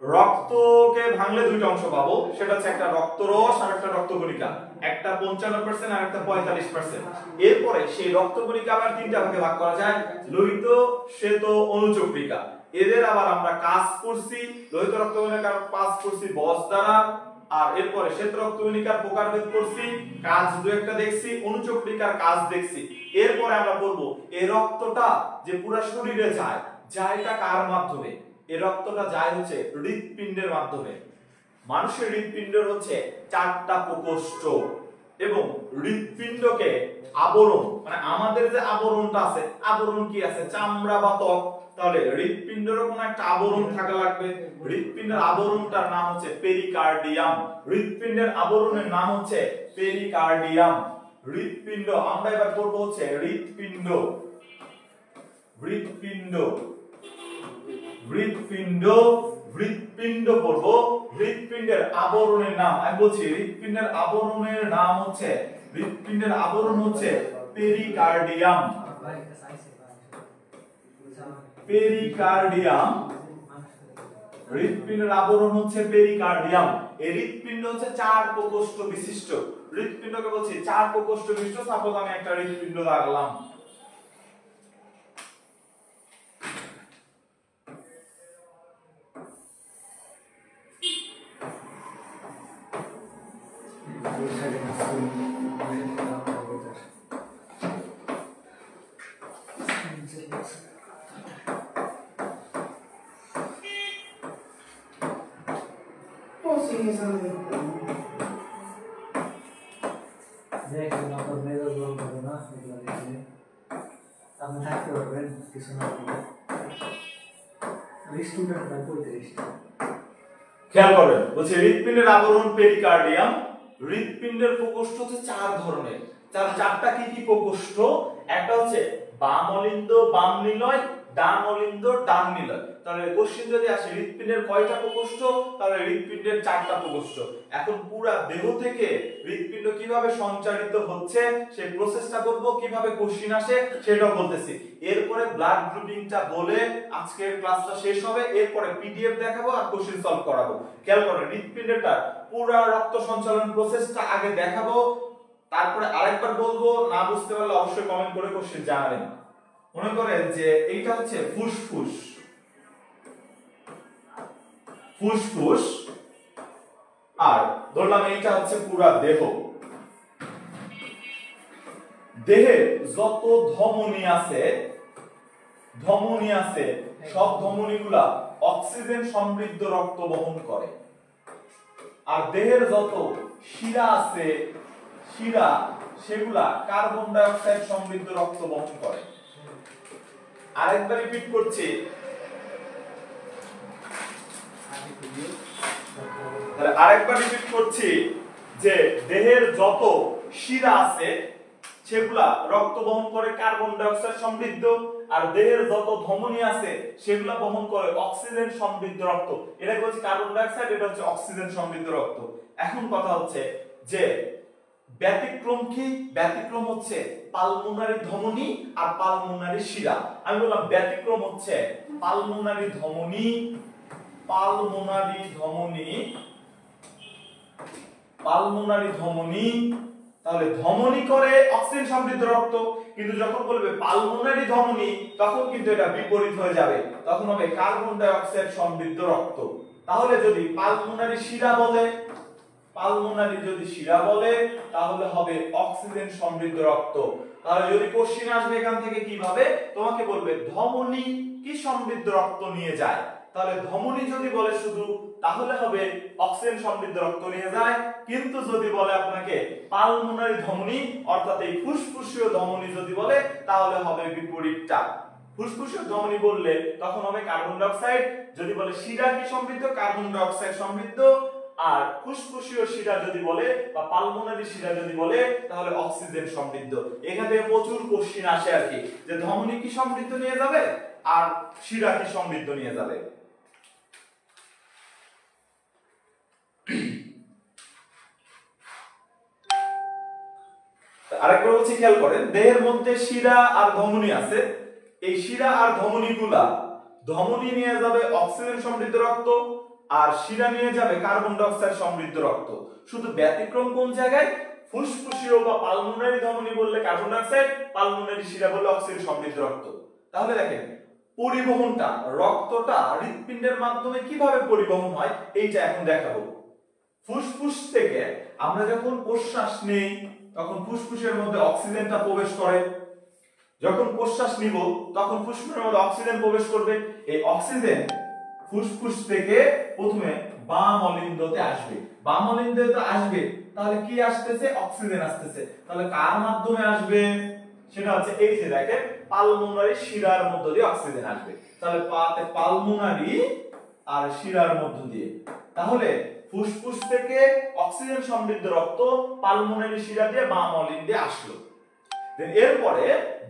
রক্তকে ভাঙলে 2টা অংশ পাবো, সেটা হচ্ছে একটা রক্তরস আর একটা রক্তকণিকা, একটা 55% আর একটা 45%। এরপরে সেই রক্তকণিকা আবার 3টা ভাগে ভাগ করা যায়, লোহিত, শ্বেত, অনুচক্রিকা। এদের আবার আমরা কাজ করছি, লোহিত রক্তকণিকার কাজ করছি বস দ্বারা, আর এরপরে শ্বেত রক্তকণিকার প্রকারভেদ করছি, কাজ দু একটা দেখছি, অনুচক্রিকার কাজ দেখছি। এরপরে আমরা বলবো এই রক্তটা যে পুরো শরীরে যায়, যায়টা কার মাধ্যমে? এই রক্তটা যায় হচ্ছে হৃৎপিণ্ডের মাধ্যমে। মানুষের হৃৎপিণ্ডের হচ্ছে 4টা প্রকোষ্ঠ এবং হৃৎপিণ্ডকে আবরণ, মানে আমাদের যে আবরণটা আছে, আবরণ কি আছে? চামড়া বা ত্বক। তাহলে হৃৎপিণ্ডেরও কোনো একটা আবরণ থাকা লাগবে। হৃৎপিণ্ডের আবরণটার নাম হচ্ছে পেরিকার্ডিয়াম। হৃৎপিণ্ডের আবরণের নাম হচ্ছে পেরিকার্ডিয়াম। হৃৎপিণ্ড আমরা এবার করব হচ্ছে হৃৎপিণ্ড, হৃৎপিণ্ড, হৃৎপিণ্ড, হৃৎপিণ্ড পড়বো। হৃৎপিণ্ডের আবরণের নাম, আমি বলছি হৃৎপিণ্ডের আবরণের নাম হচ্ছে, হৃৎপিণ্ডের আবরণ হচ্ছে পেরিকার্ডিয়াম। পেরিকার্ডিয়াম, হৃৎপিণ্ডের আবরণ হচ্ছে পেরিকার্ডিয়াম। এই হৃৎপিণ্ড হচ্ছে 4 প্রকোষ্ঠ বিশিষ্ট। হৃৎপিণ্ডকে বলছি 4 প্রকোষ্ঠ বিশিষ্ট। সাপোজ আমি একটা হৃৎপিণ্ড রাখলাম, আপনি থাকতে পারবেন কিছু না করলে। খেয়াল করবেন, বলছে হৃৎপিণ্ডের আবরণ পেরিকার্ডিয়াম। হৃৎপিণ্ডের প্রকোষ্ঠ হচ্ছে 4 ধরনের। তার 4টা কি কি প্রকোষ্ঠ? একটা হচ্ছে বাম অলিন্দ বাম নিলয়, ডান অলিন্দ ডান নিলয়। তাহলে কোশ্চেন যদি আসে হৃৎপিণ্ডের কয়টা প্রকোষ্ঠ, তাহলে হৃৎপিণ্ডের 4টা প্রকোষ্ঠ। এখন পুরো দেহ থেকে হৃৎপিণ্ড কিভাবে সঞ্চারিত হচ্ছে সেই প্রসেসটা করব, কিভাবে কোশ্চেন আসে সেটাও বলতেছি। এরপরে ব্লাড গ্রুপিংটা বলে আজকের ক্লাসটা শেষ হবে। এরপরে পিডিএফ দেখাবো আর কোশ্চেন সলভ করাবো। খেয়াল করুন, হৃৎপিণ্ডটা পুরো রক্ত সঞ্চালন প্রসেসটা আগে দেখাবো, তারপরে আরেকবার বলবো। না বুঝতে পারলে অবশ্যই কমেন্ট করে কোশ্চেন জানাবেন। মনে করেন যে এইটা হচ্ছে ফুসফুস, ফুসফুস, আর ধরলাম এইটা হচ্ছে পুরা দেহ। দেহে যত ধমনী আছে সব ধমনীগুলা অক্সিজেন সমৃদ্ধ রক্ত বহন করে। আর দেহের যত শিরা আছে সেগুলা কার্বন ডাই অক্সাইড সমৃদ্ধ রক্ত বহন করে। আরেকবার রিপিট করছি, যে দেহের যত শিরা আছে সেগুলা রক্ত বহন করে কার্বন ডাই অক্সাইড সমৃদ্ধ, আর দেহের যত ধমনী আছে সেগুলা বহন করে অক্সিজেন সমৃদ্ধ রক্ত। এটা হচ্ছে কার্বন ডাই অক্সাইড, এটা হচ্ছে অক্সিজেন সমৃদ্ধ রক্ত। এখন কথা হচ্ছে যে ব্যতিক্রম কি? ব্যতিক্রম হচ্ছে পালমোনারি ধমনী আর পালমোনারি শিরা। আমি বললাম ব্যতিক্রম হচ্ছে পালমোনারি ধমনী, তাহলে ধমনী করে অক্সিজেন সমৃদ্ধ রক্ত, কিন্তু যখন বলবে পালমোনারি ধমনী তখন কিন্তু এটা বিপরীত হয়ে যাবে, তখন হবে কার্বন ডাই অক্সাইড সমৃদ্ধ রক্ত। তাহলে যদি পালমোনারি শিরা বলে তাহলে হবে অক্সিজেন সমৃদ্ধ রক্ত। তাহলে যদি কোশ্চেন আসবে এখান থেকে কিভাবে, তোমাকে বলবে ধমনী কি সমৃদ্ধ রক্ত নিয়ে যায়, তাহলে ধমনী যদি বলে শুধু তাহলে হবে অক্সিজেন সমৃদ্ধ রক্ত নিয়ে যায়। কিন্তু যদি বলে আপনাকে পালমোনারি ধমনী অর্থাৎ এই ফুসফুসীয় ধমনী যদি বলে তাহলে হবে বিপরীতটা। ফুসফুসীয় ধমনী বললে তখন হবে কার্বন ডাই অক্সাইড, যদি বলে শিরা কি সমৃদ্ধ, কার্বন ডাই অক্সাইড সমৃদ্ধ। আর ফুসফুসীয় শিরা যদি বলে বা পালমোনারি শিরা যদি বলে তাহলে অক্সিজেন সমৃদ্ধ। এখান থেকে প্রচুর কোশ্চেন আসে আর কি, যে ধমনী কি সমৃদ্ধ নিয়ে যাবে আর শিরা কি সমৃদ্ধ নিয়ে যাবে। আরেকবার বলছি, খেয়াল করেন, দেহের মধ্যে শিরা আর ধমনী আছে। এই শিরা আর ধমনীগুলা, ধমনী নিয়ে যাবে অক্সিজেন সমৃদ্ধ রক্ত আর শিরা নিয়ে যাবে কার্বন ডাই অক্সাইড সমৃদ্ধ রক্ত। শুধু ব্যতিক্রম কোন জায়গায়, ফুসফুসীয় বা পালমোনারি ধমনী বললে কার্বন ডাই অক্সাইড, পালমোনারি শিরা বললে অক্সিজেন সমৃদ্ধ রক্ত। তাহলে দেখেন পরিবহনটা, রক্তটা হৃৎপিণ্ডের মাধ্যমে কিভাবে পরিবহন হয় এইটা এখন দেখাবো। ফুসফুস থেকে আমরা যখন প্রশ্বাস নেই তখন ফুসফুসের মধ্যে অক্সিজেনটা প্রবেশ করে, যখন প্রশ্বাস নিব তখন ফুসফুসের মধ্যে অক্সিজেন প্রবেশ করবে। এই অক্সিজেন ফুসফুস থেকে প্রথমে বাম অলিন্দতে আসবে, বাম অলিন্দতে আসবে তাহলে কি আসতেছে, অক্সিজেন আসতেছে। তাহলে কার মাধ্যমে আসবে, সেটা হচ্ছে এই যে দেখেন পালমোনারি শিরার মধ্য দিয়ে অক্সিজেন আসবে। তাহলে পালমোনারি আর শিরার মধ্য দিয়ে, তাহলে ফুসফুস থেকে অক্সিজেন সমৃদ্ধ রক্ত পালমোনারি শিরা দিয়ে বাম অলিন্দে আসলো। দেন এরপরে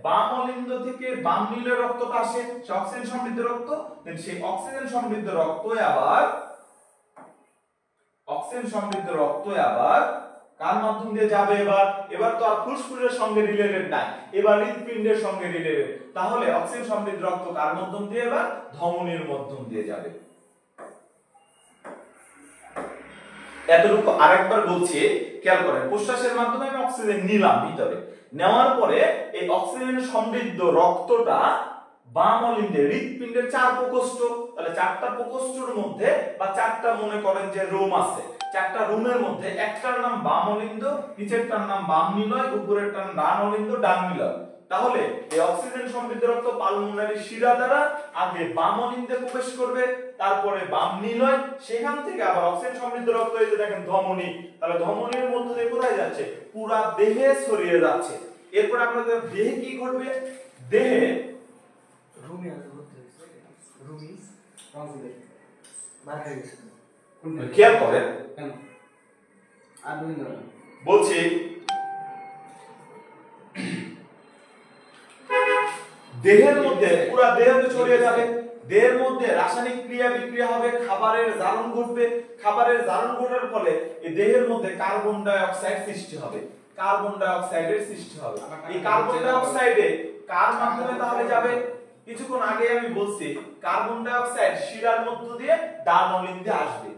বাম অলিন্দ থেকে বাম নীলের রক্তটা আসে, সে অক্সিজেন সমৃদ্ধ রক্ত। দেন সেই অক্সিজেন সমৃদ্ধ রক্ত আবার কার মাধ্যম দিয়ে যাবে, এবার তো আর ফুসফুসের সঙ্গে রিলেটেড নাই, এবার হৃৎপিণ্ডের সঙ্গে রিলেটেড। তাহলে অক্সিজেন সমৃদ্ধ রক্ত কার মাধ্যম দিয়ে, এবার ধমনীর মাধ্যম দিয়ে যাবে। এতটুকু আরেকবার বলছি, খেয়াল করেন, প্রশ্বাসের মাধ্যমে আমি অক্সিজেন নিলাম ভিতরে, নেওয়ার পরে এই অক্সিজেন সমৃদ্ধ রক্তটা বাম অলিন্দে, হৃৎপিণ্ডের 4 প্রকোষ্ঠ, তাহলে 4টা প্রকোষ্ঠের মধ্যে বা 4টা মনে করেন যে রুম আছে, 4টা রুমের মধ্যে একটার নাম বাম অলিন্দ, নিচেরটার নাম বাম নিলয়, উপরেরটার ডান অলিন্দ, ডান নিলয়। তাহলে এই অক্সিজেন সমৃদ্ধ রক্ত পালমোনারি শিরা দ্বারা আগে বাম অলিন্দে প্রবেশ করবে, তারপরে বাম নিলয়, সেখান থেকে আবার অক্সিজেন সমৃদ্ধ রক্ত এই যে দেখেন ধমনী, তাহলে ধমনীর মধ্যে দিয়ে কোথায় যাচ্ছে, পুরা দেহে ছড়িয়ে যাচ্ছে। এরপর আপনাদের দেহে কি ঘটবে, দেহে রুমি আছে বলতে রুমি ট্রান্সলেট মার হয়ে গেছে। খেয়াল করেন, কেন আর দুই না বলছি দেহের মধ্যে, পুরা দেহে ছড়িয়ে যাবে। দেহের মধ্যে রাসায়নিক ক্রিয়া বিক্রিয়া হবে, খাবারের জারণ ঘটবে, খাবারের জারণ ঘটার ফলে এই দেহের মধ্যে কার্বন ডাই অক্সাইড সৃষ্টি হবে, কার্বন ডাই অক্সাইডের সৃষ্টি হবে। এই কার্বন ডাই অক্সাইডে কার মাধ্যমে তাহলে যাবে, কিছুক্ষণ আগে আমি বলছি কার্বন ডাই অক্সাইড শিরার মধ্য দিয়ে ডান অলিন্দে আসবে,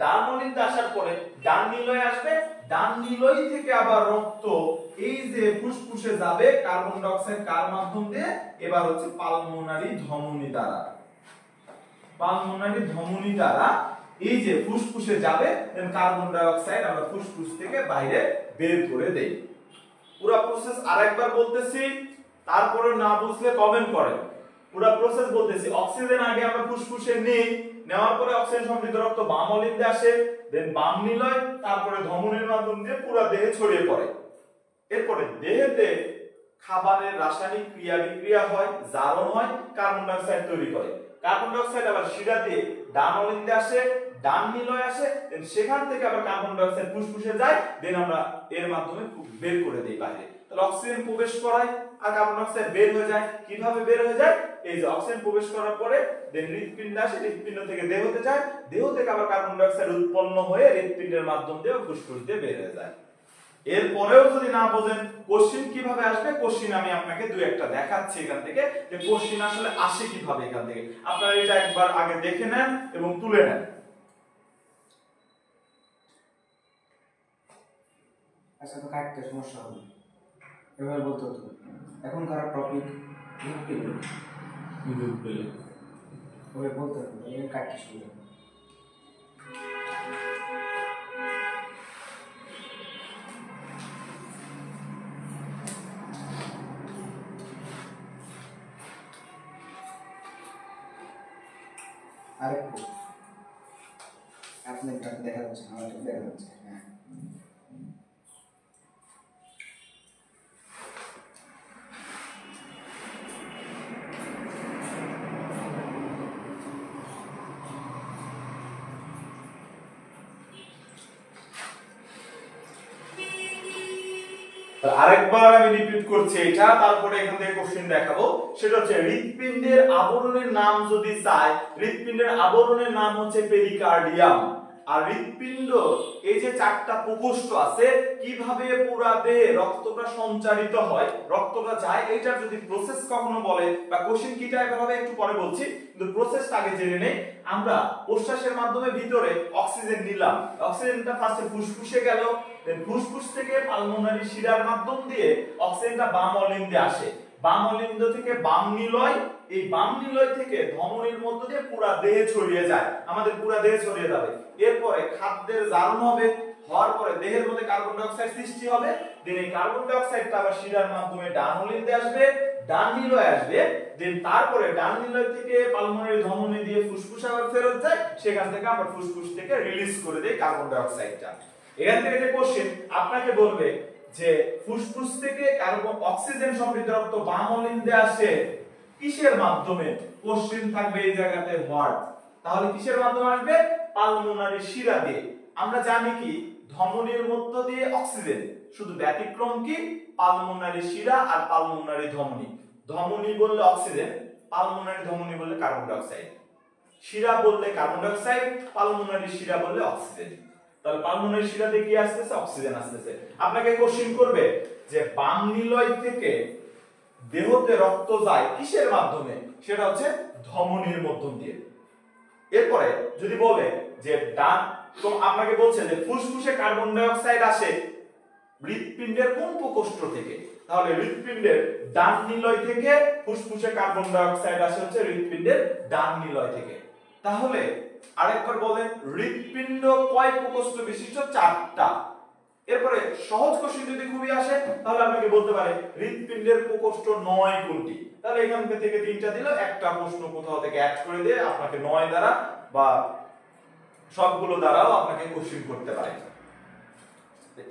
ডান অলিন্দে আসার পরে ডান নিলয়ে আসবে, ডান নিলয় থেকে আবার রক্ত এই যে ফুসফুসে যাবে কার্বন ডাই অক্সাইড কার মাধ্যম দিয়ে, এবার হচ্ছে পালমোনারি ধমনী দ্বারা, পালমোনারি ধমনী দ্বারা এই যে ফুসফুসে যাবে, দেন কার্বন ডাই অক্সাইড আমরা ফুসফুস থেকে বাইরে বের করে দেই। পুরো প্রসেস আরেকবার বলতেছি, তারপরে না বুঝলে কমেন্ট করেন। পুরো প্রসেস বলতেছি, অক্সিজেন আগে আমরা ফুসফুসে নেই, নেওয়ার পরে অক্সিজেন সমৃদ্ধ রক্ত বাম অলিন্দে আসে, দেন বাম নিলয়, তারপরে ধমনীর মাধ্যম দিয়ে পুরো দেহে ছড়িয়ে পড়ে। এরপরে দেহেতে খাবারের রাসায়নিক ক্রিয়া বিক্রিয়া হয়, জারণ হয়, কার্বন ডাই অক্সাইড তৈরি করে। কার্বন ডাই অক্সাইড আবার শিরা দিয়ে ডান অলিন্দে আসে, ডান নিলয় আসে, দেন সেখান থেকে আবার কার্বন ডাই অক্সাইড ফুসফুসে যায়, দেন আমরা এর মাধ্যমে বের করে দেই বাইরে। তাহলে অক্সিজেন প্রবেশ করায় আর কার্বন ডাই অক্সাইড বের হয়ে যায়। কিভাবে বের হয়ে যায়? এই যে অক্সিজেন প্রবেশ করার পরে দেন হৃৎপিণ্ড আসে, হৃৎপিণ্ড থেকে দেহতে যায়, দেহ থেকে আবার কার্বন ডাই অক্সাইড উৎপন্ন হয়ে হৃৎপিণ্ডের মাধ্যম দিয়ে ফুসফুস দিয়ে বের হয়ে যায়। এরপরেও যদি না বোঝেন কোশ্চিন কিভাবে আসবে, কোশ্চিন আমি আপনাকে দুই একটা দেখাচ্ছি এখান থেকে, যে কোশ্চিন আসলে আসে কিভাবে এখান থেকে। আপনারা এটা একবার আগে দেখে নেন এবং তুলে নেন। আচ্ছা, তো কাটতে সমস্যা হবে, এভাবে বলতে হতো। এখনকার টপিক ওভাবে বলতে হতো, কাটতে সুবিধা। আরেকটু আপনার দেখা যাচ্ছে, আমার দেখা যাচ্ছে। হ্যাঁ, আরেকবার আমি রিপিট করছি এটা, তারপরে এখান থেকে কোশ্চেন দেখাবো। সেটা হচ্ছে হৃৎপিণ্ডের আবরণের নাম যদি চাই, হৃৎপিণ্ডের আবরণের নাম হচ্ছে পেরিকার্ডিয়াম। আর হৃৎপিণ্ড এই যে চারটা প্রকোষ্ঠ আছে, কিভাবে পুরা দেহে রক্তটা সঞ্চারিত হয়, রক্তটা যায়, এইটার যদি প্রসেস কখনো বলে বা কোশ্চেন কি টাইপের হবে একটু পরে বলছি, কিন্তু প্রসেসটা আগে জেনে নেই। আমরা প্রশ্বাসের মাধ্যমে ভিতরে অক্সিজেন নিলাম, অক্সিজেনটা ফার্স্টে ফুসফুসে গেল, দেন ফুসফুস থেকে পালমোনারি শিরার মাধ্যম দিয়ে অক্সিজেনটা বাম অলিন্দে আসে, বাম অলিন্দ থেকে বাম নিলয়, এই বাম নিলয় থেকে ধমনীর মধ্য দিয়ে পুরা দেহে ছড়িয়ে যায়, আমাদের পুরা দেহে ছড়িয়ে যাবে। এরপরে খাদ্যের জারণ হবে, হওয়ার পরে দেহের মধ্যে কার্বন ডাই অক্সাইড সৃষ্টি হবে, দেন এই কার্বন ডাই অক্সাইডটা আবার শিরার মাধ্যমে ডান অলিন্দে আসবে, ডান নিলয় আসবে, দেন তারপরে ডান নিলয় থেকে পালমোনারি ধমনী দিয়ে ফুসফুসে আবার ফেরত যায়, সেখান থেকে আমরা ফুসফুস থেকে রিলিজ করে দেই কার্বন ডাই অক্সাইডটা। এখান থেকে যে কোশ্চেন আপনাকে বলবে যে ফুসফুস থেকে কার্বন অক্সিজেন সমৃদ্ধ রক্ত বাম অলিন্দে আসে কিসের মাধ্যমে, কোশ্চেন থাকবে এই জায়গাতে হোয়াট। তাহলে কিসের মাধ্যমে আসবে? পালমোনারি শিরা দিয়ে। আমরা জানি কি ধমনীর মধ্য দিয়ে অক্সিজেন, শুধু ব্যতিক্রম কি পালমোনারি শিরা আর পালমোনারি ধমনী। ধমনী বললে অক্সিজেন, পালমোনারি ধমনী বললে কার্বন ডাই অক্সাইড, শিরা বললে কার্বন ডাই অক্সাইড, পালমোনারি শিরা বললে অক্সিজেন। তাহলে পালমোনারি শিরাতে কি আসতেছে? অক্সিজেন আসতেছে। আপনাকে কোশ্চেন করবে যে বাম নিলয় থেকে দেহতে রক্ত যায় কিসের মাধ্যমে, সেটা হচ্ছে ধমনীর মাধ্যম দিয়ে। এরপরে যদি বলে যে ডান, তো আপনাকে বলছে যে ফুসফুসে কার্বন ডাই অক্সাইড আসে হৃৎপিণ্ডের কোন প্রকোষ্ঠ থেকে, তাহলে হৃৎপিণ্ডের ডান নিলয় থেকে ফুসফুসে কার্বন ডাই অক্সাইড আসে হচ্ছে হৃৎপিণ্ডের ডান নিলয় থেকে। তাহলে আরেকবার বলেন, হৃৎপিণ্ড কয় প্রকোষ্ঠ বিশিষ্ট? 4টা। এরপরে সহজ কোশ্চেন যদি খুবই আসে তাহলে আপনাকে বলতে পারে হৃৎপিণ্ডের প্রকোষ্ঠ 9 কোনটি, তাহলে এখান থেকে 3টা দিল, একটা প্রশ্ন কোথাও থেকে অ্যাড করে দিয়ে আপনাকে 9 দ্বারা বা সবগুলো দ্বারাও আপনাকে কোশ্চেন করতে পারে।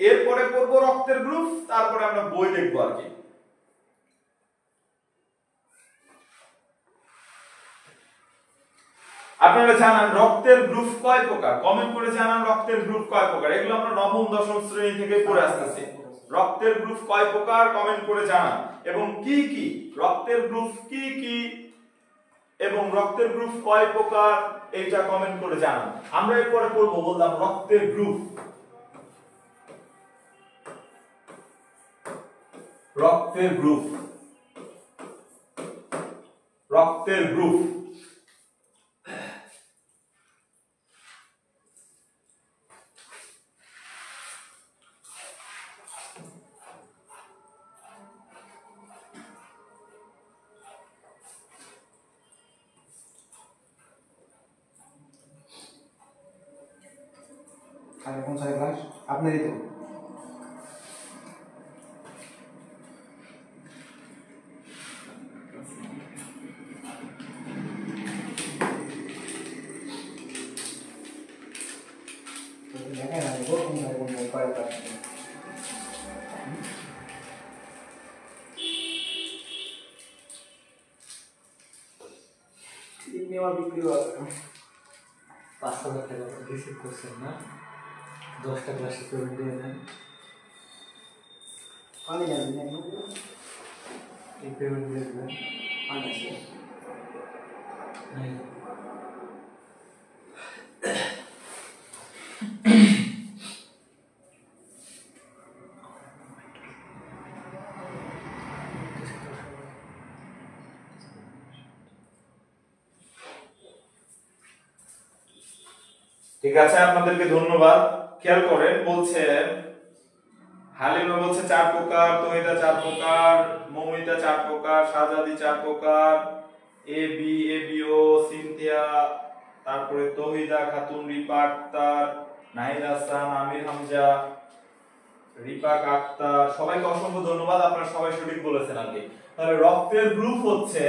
এরপরে করব রক্তের গ্রুপ, তারপরে আমরা বই দেখবো আর কি। আপনারা জানান রক্তের গ্রুপ কয় প্রকার, কমেন্ট করে জানান রক্তের গ্রুপ কয় প্রকার। এগুলো আমরা নবম দশম শ্রেণী থেকে পড়ে আসতেছি। রক্তের গ্রুপ কয় প্রকার কমেন্ট করে জানান, এবং কি কি রক্তের গ্রুপ কি কি এবং রক্তের গ্রুপ কয় প্রকার এইটা কমেন্ট করে জানান। আমরা এরপরে পড়বো, বললাম রক্তের গ্রুপ। রক্তের গ্রুপ, রক্তের গ্রুপ। আর কোন সাইড ক্লাস আপনারই তো নেওয়া বিক্রি হবে 5,000 টাকা রিসিভ করছেন না 10টা ক্লাসে পেমেন্ট দিয়ে দেন পানি যাবে না এই পেমেন্ট দিয়ে দেবেন পানি আছে নাই ঠিক আছে, আপনাদেরকে ধন্যবাদ। খেয়াল করেন, বলছে হালিমা বলছে 4 প্রকার, তহিদা 4 প্রকার, মৌমিতা 4 প্রকার, শাহজাদি 4 প্রকার, এবিও, সিনথিয়া, তারপরে তহিদা খাতুন, রিপা আক্তার, নাহিদ হাসান, আমির হামজা, রিপা আক্তার, সবাইকে অসংখ্য ধন্যবাদ। আপনারা সবাই সঠিক বলেছেন আর কি। তাহলে রক্তের গ্রুপ হচ্ছে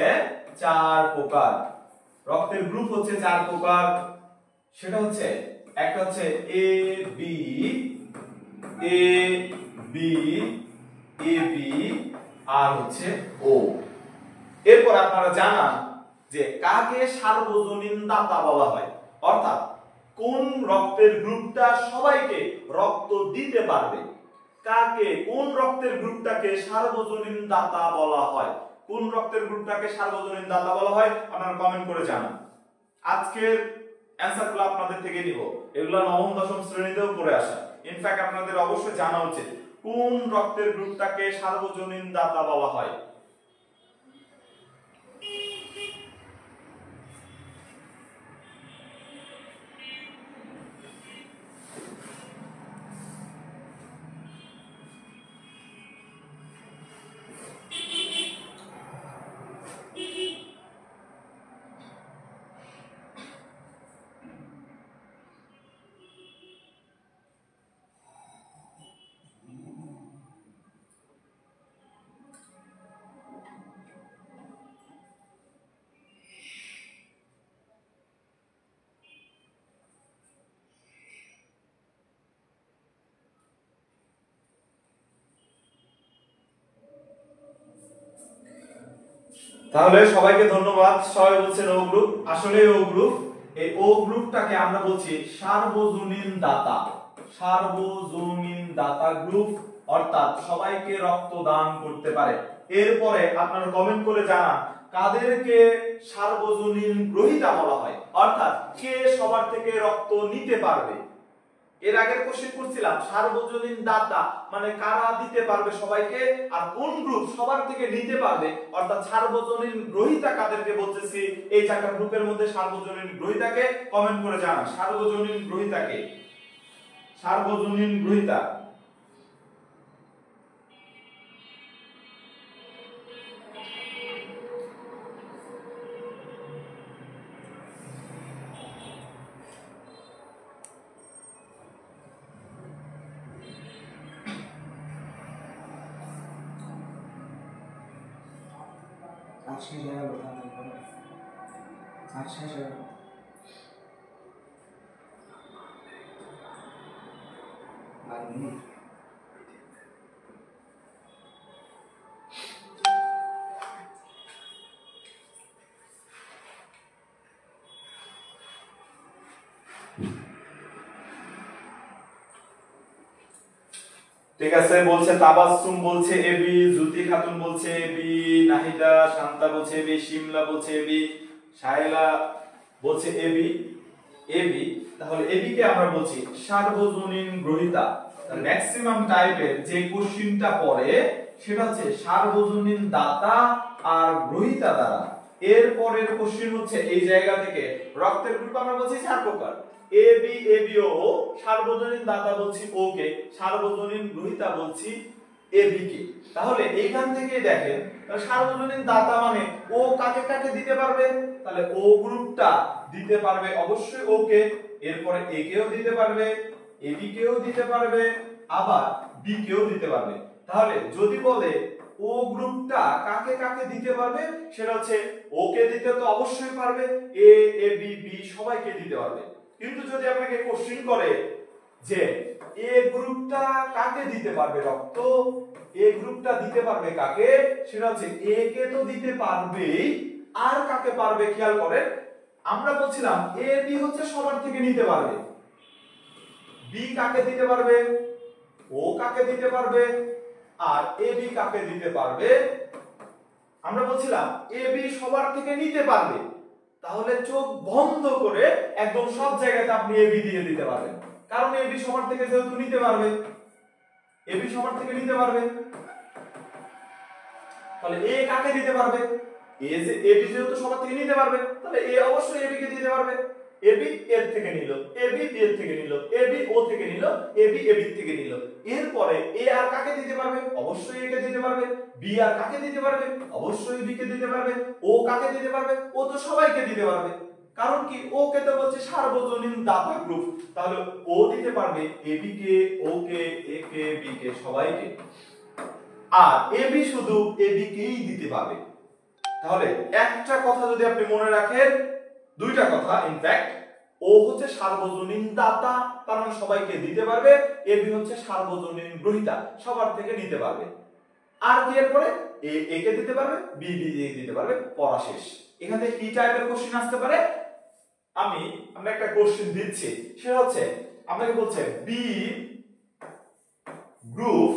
4 প্রকার। রক্তের গ্রুপ হচ্ছে 4 প্রকার। সেটা হচ্ছে একটা হচ্ছে এ বি আর হচ্ছে ও। এরপর আপনারা জানান যে কাকে সার্বজনীন দাতা বলা হয়, অর্থাৎ কোন রক্তের গ্রুপটা সবাইকে রক্ত দিতে পারবে। কাকে, কোন রক্তের গ্রুপটাকে সার্বজনীন দাতা বলা হয়, কোন রক্তের গ্রুপটাকে সার্বজনীন দাতা বলা হয়, আপনারা কমেন্ট করে জানান। আজকের অ্যানসারগুলো আপনাদের থেকে নিব, এগুলো নবম দশম শ্রেণীতেও পড়ে আসা। ইনফ্যাক্ট আপনাদের অবশ্যই জানা উচিত কোন রক্তের গ্রুপটাকে সার্বজনীন দাতা বলা হয়। তাহলে সবাইকে ধন্যবাদ। সবাই বলছেন ও গ্রুপ, আসলে ও গ্রুপ, এই ও গ্রুপটাকে আমরা বলছি সার্বজনীন দাতা। সার্বজনীন দাতা গ্রুপ, অর্থাৎ সবাইকে রক্ত দান করতে পারে। এরপরে আপনারা কমেন্ট করে জানান কাদেরকে সার্বজনীন গ্রহীতা বলা হয়, অর্থাৎ কে সবার থেকে রক্ত নিতে পারবে। এর আগের কোশ্চেন করছিলাম সার্বজনীন দাতা মানে কারা দিতে পারবে সবাইকে, আর কোন গ্রুপ সবার থেকে নিতে পারবে, অর্থাৎ সার্বজনীন গ্রহীতা কাদেরকে বলতেছি। এই চারটা গ্রুপের মধ্যে সার্বজনীন গ্রহীতাকে কমেন্ট করে জানান। সার্বজনীন গ্রহীতাকে, সার্বজনীন গ্রহীতা আচ্ছা যাবে আচ্ছা যাবে আমি ঠিক আছে। বলছে তাবাসসুম বলছে এবি, জুতি খাতুন বলছে এবি, নাহিদা শান্তা বলছে এবি, শিমলা বলছে এবি, সাহেলা বলছে এবি। এবি, তাহলে এবি কে আমরা বলছি সার্বজনীন গ্রহীতা। ম্যাক্সিমাম টাইপের যে কোশ্চেনটা পড়ে সেটা হচ্ছে সার্বজনীন দাতা আর গ্রহীতা দ্বারা। এর পরের কোশ্চেন হচ্ছে এই জায়গা থেকে রক্তের গ্রুপ আমরা বলছি 4 প্রকার। এ বি, এ বি ও, সার্বজনীন দাতা বলছি ও কে, সার্বজনীন গ্রহীতা বলছি এ বি কে। তাহলে এইখান থেকে দেখেন সার্বজনীন দাতা মানে ও কাকে কাকে দিতে পারবে, তাহলে ও গ্রুপটা দিতে পারবে অবশ্যই ও কে, এরপরে এ কেও দিতে পারবে, এ বি কেও দিতে পারবে, আবার বি কেও দিতে পারবে। তাহলে যদি বলে ও গ্রুপটা কাকে কাকে দিতে পারবে, সেটা হচ্ছে ও কে দিতে তো অবশ্যই পারবে, এ, এ বি, বি সবাইকে দিতে পারবে। কিন্তু যদি আপনাকে কোশ্চেন করে যে এ গ্রুপটা কাকে দিতে পারবে রক্ত, এ গ্রুপটা দিতে পারবে কাকে, সেটা হচ্ছে এ কে তো দিতে পারবেই, আর কাকে পারবে খেয়াল করেন, আমরা বলছিলাম এ বি হচ্ছে সবার থেকে নিতে পারবে, বি কাকে দিতে পারবে, ও কাকে দিতে পারবে, আর এ বি কাকে দিতে পারবে। আমরা বলছিলাম এ বি সবার থেকে নিতে পারবে, তাহলে চোখ বন্ধ করে একদম সব জায়গাতে আপনি এ বি দিয়ে দিতে পারবেন, কারণ এ বি সবার থেকে যেহেতু নিতে পারবে, এ বি সবার থেকে নিতে পারবে, তাহলে এ কাকে দিতে পারবে, এ বি যেহেতু সবার থেকে নিতে পারবে, তাহলে এ অবশ্যই এ বি কে দিতে পারবে। এ বি এর থেকে নিল, এ বি বি এর থেকে নিল, এ বি ও থেকে নিল, এ বি এ বি থেকে নিল। এরপরে এ আর কাকে দিতে পারবে, অবশ্যই এ কে দিতে পারবে। বি আর কাকে দিতে পারবে, অবশ্যই বি কে দিতে পারবে। ও কাকে দিতে পারবে, ও তো সবাইকে দিতে পারবে, কারণ কি ও কে তো বলছে সার্বজনীন দাতা গ্রুপ, তাহলে ও দিতে পারবে A B K, O K, A K, B কে, সবাইকে। আর এ বি শুধু এ বি কেই দিতে পারবে। তাহলে একটা কথা যদি আপনি মনে রাখেন, দুইটা কথা ইনফ্যাক্ট, ও হচ্ছে সার্বজনীন দাতা, তার মানে সবাইকে দিতে পারবে, এ বি হচ্ছে সার্বজনীন গ্রহীতা, সবার থেকে নিতে পারবে। আর কি এরপরে এ কে দিতে পারবে, বি বি দিতে পারবে, পড়া শেষ। এখান থেকে কি টাইপের কোশ্চেন আসতে পারে, আমরা একটা কোশ্চেন দিচ্ছি, সেটা হচ্ছে আপনাকে বলছে বি গ্রুপ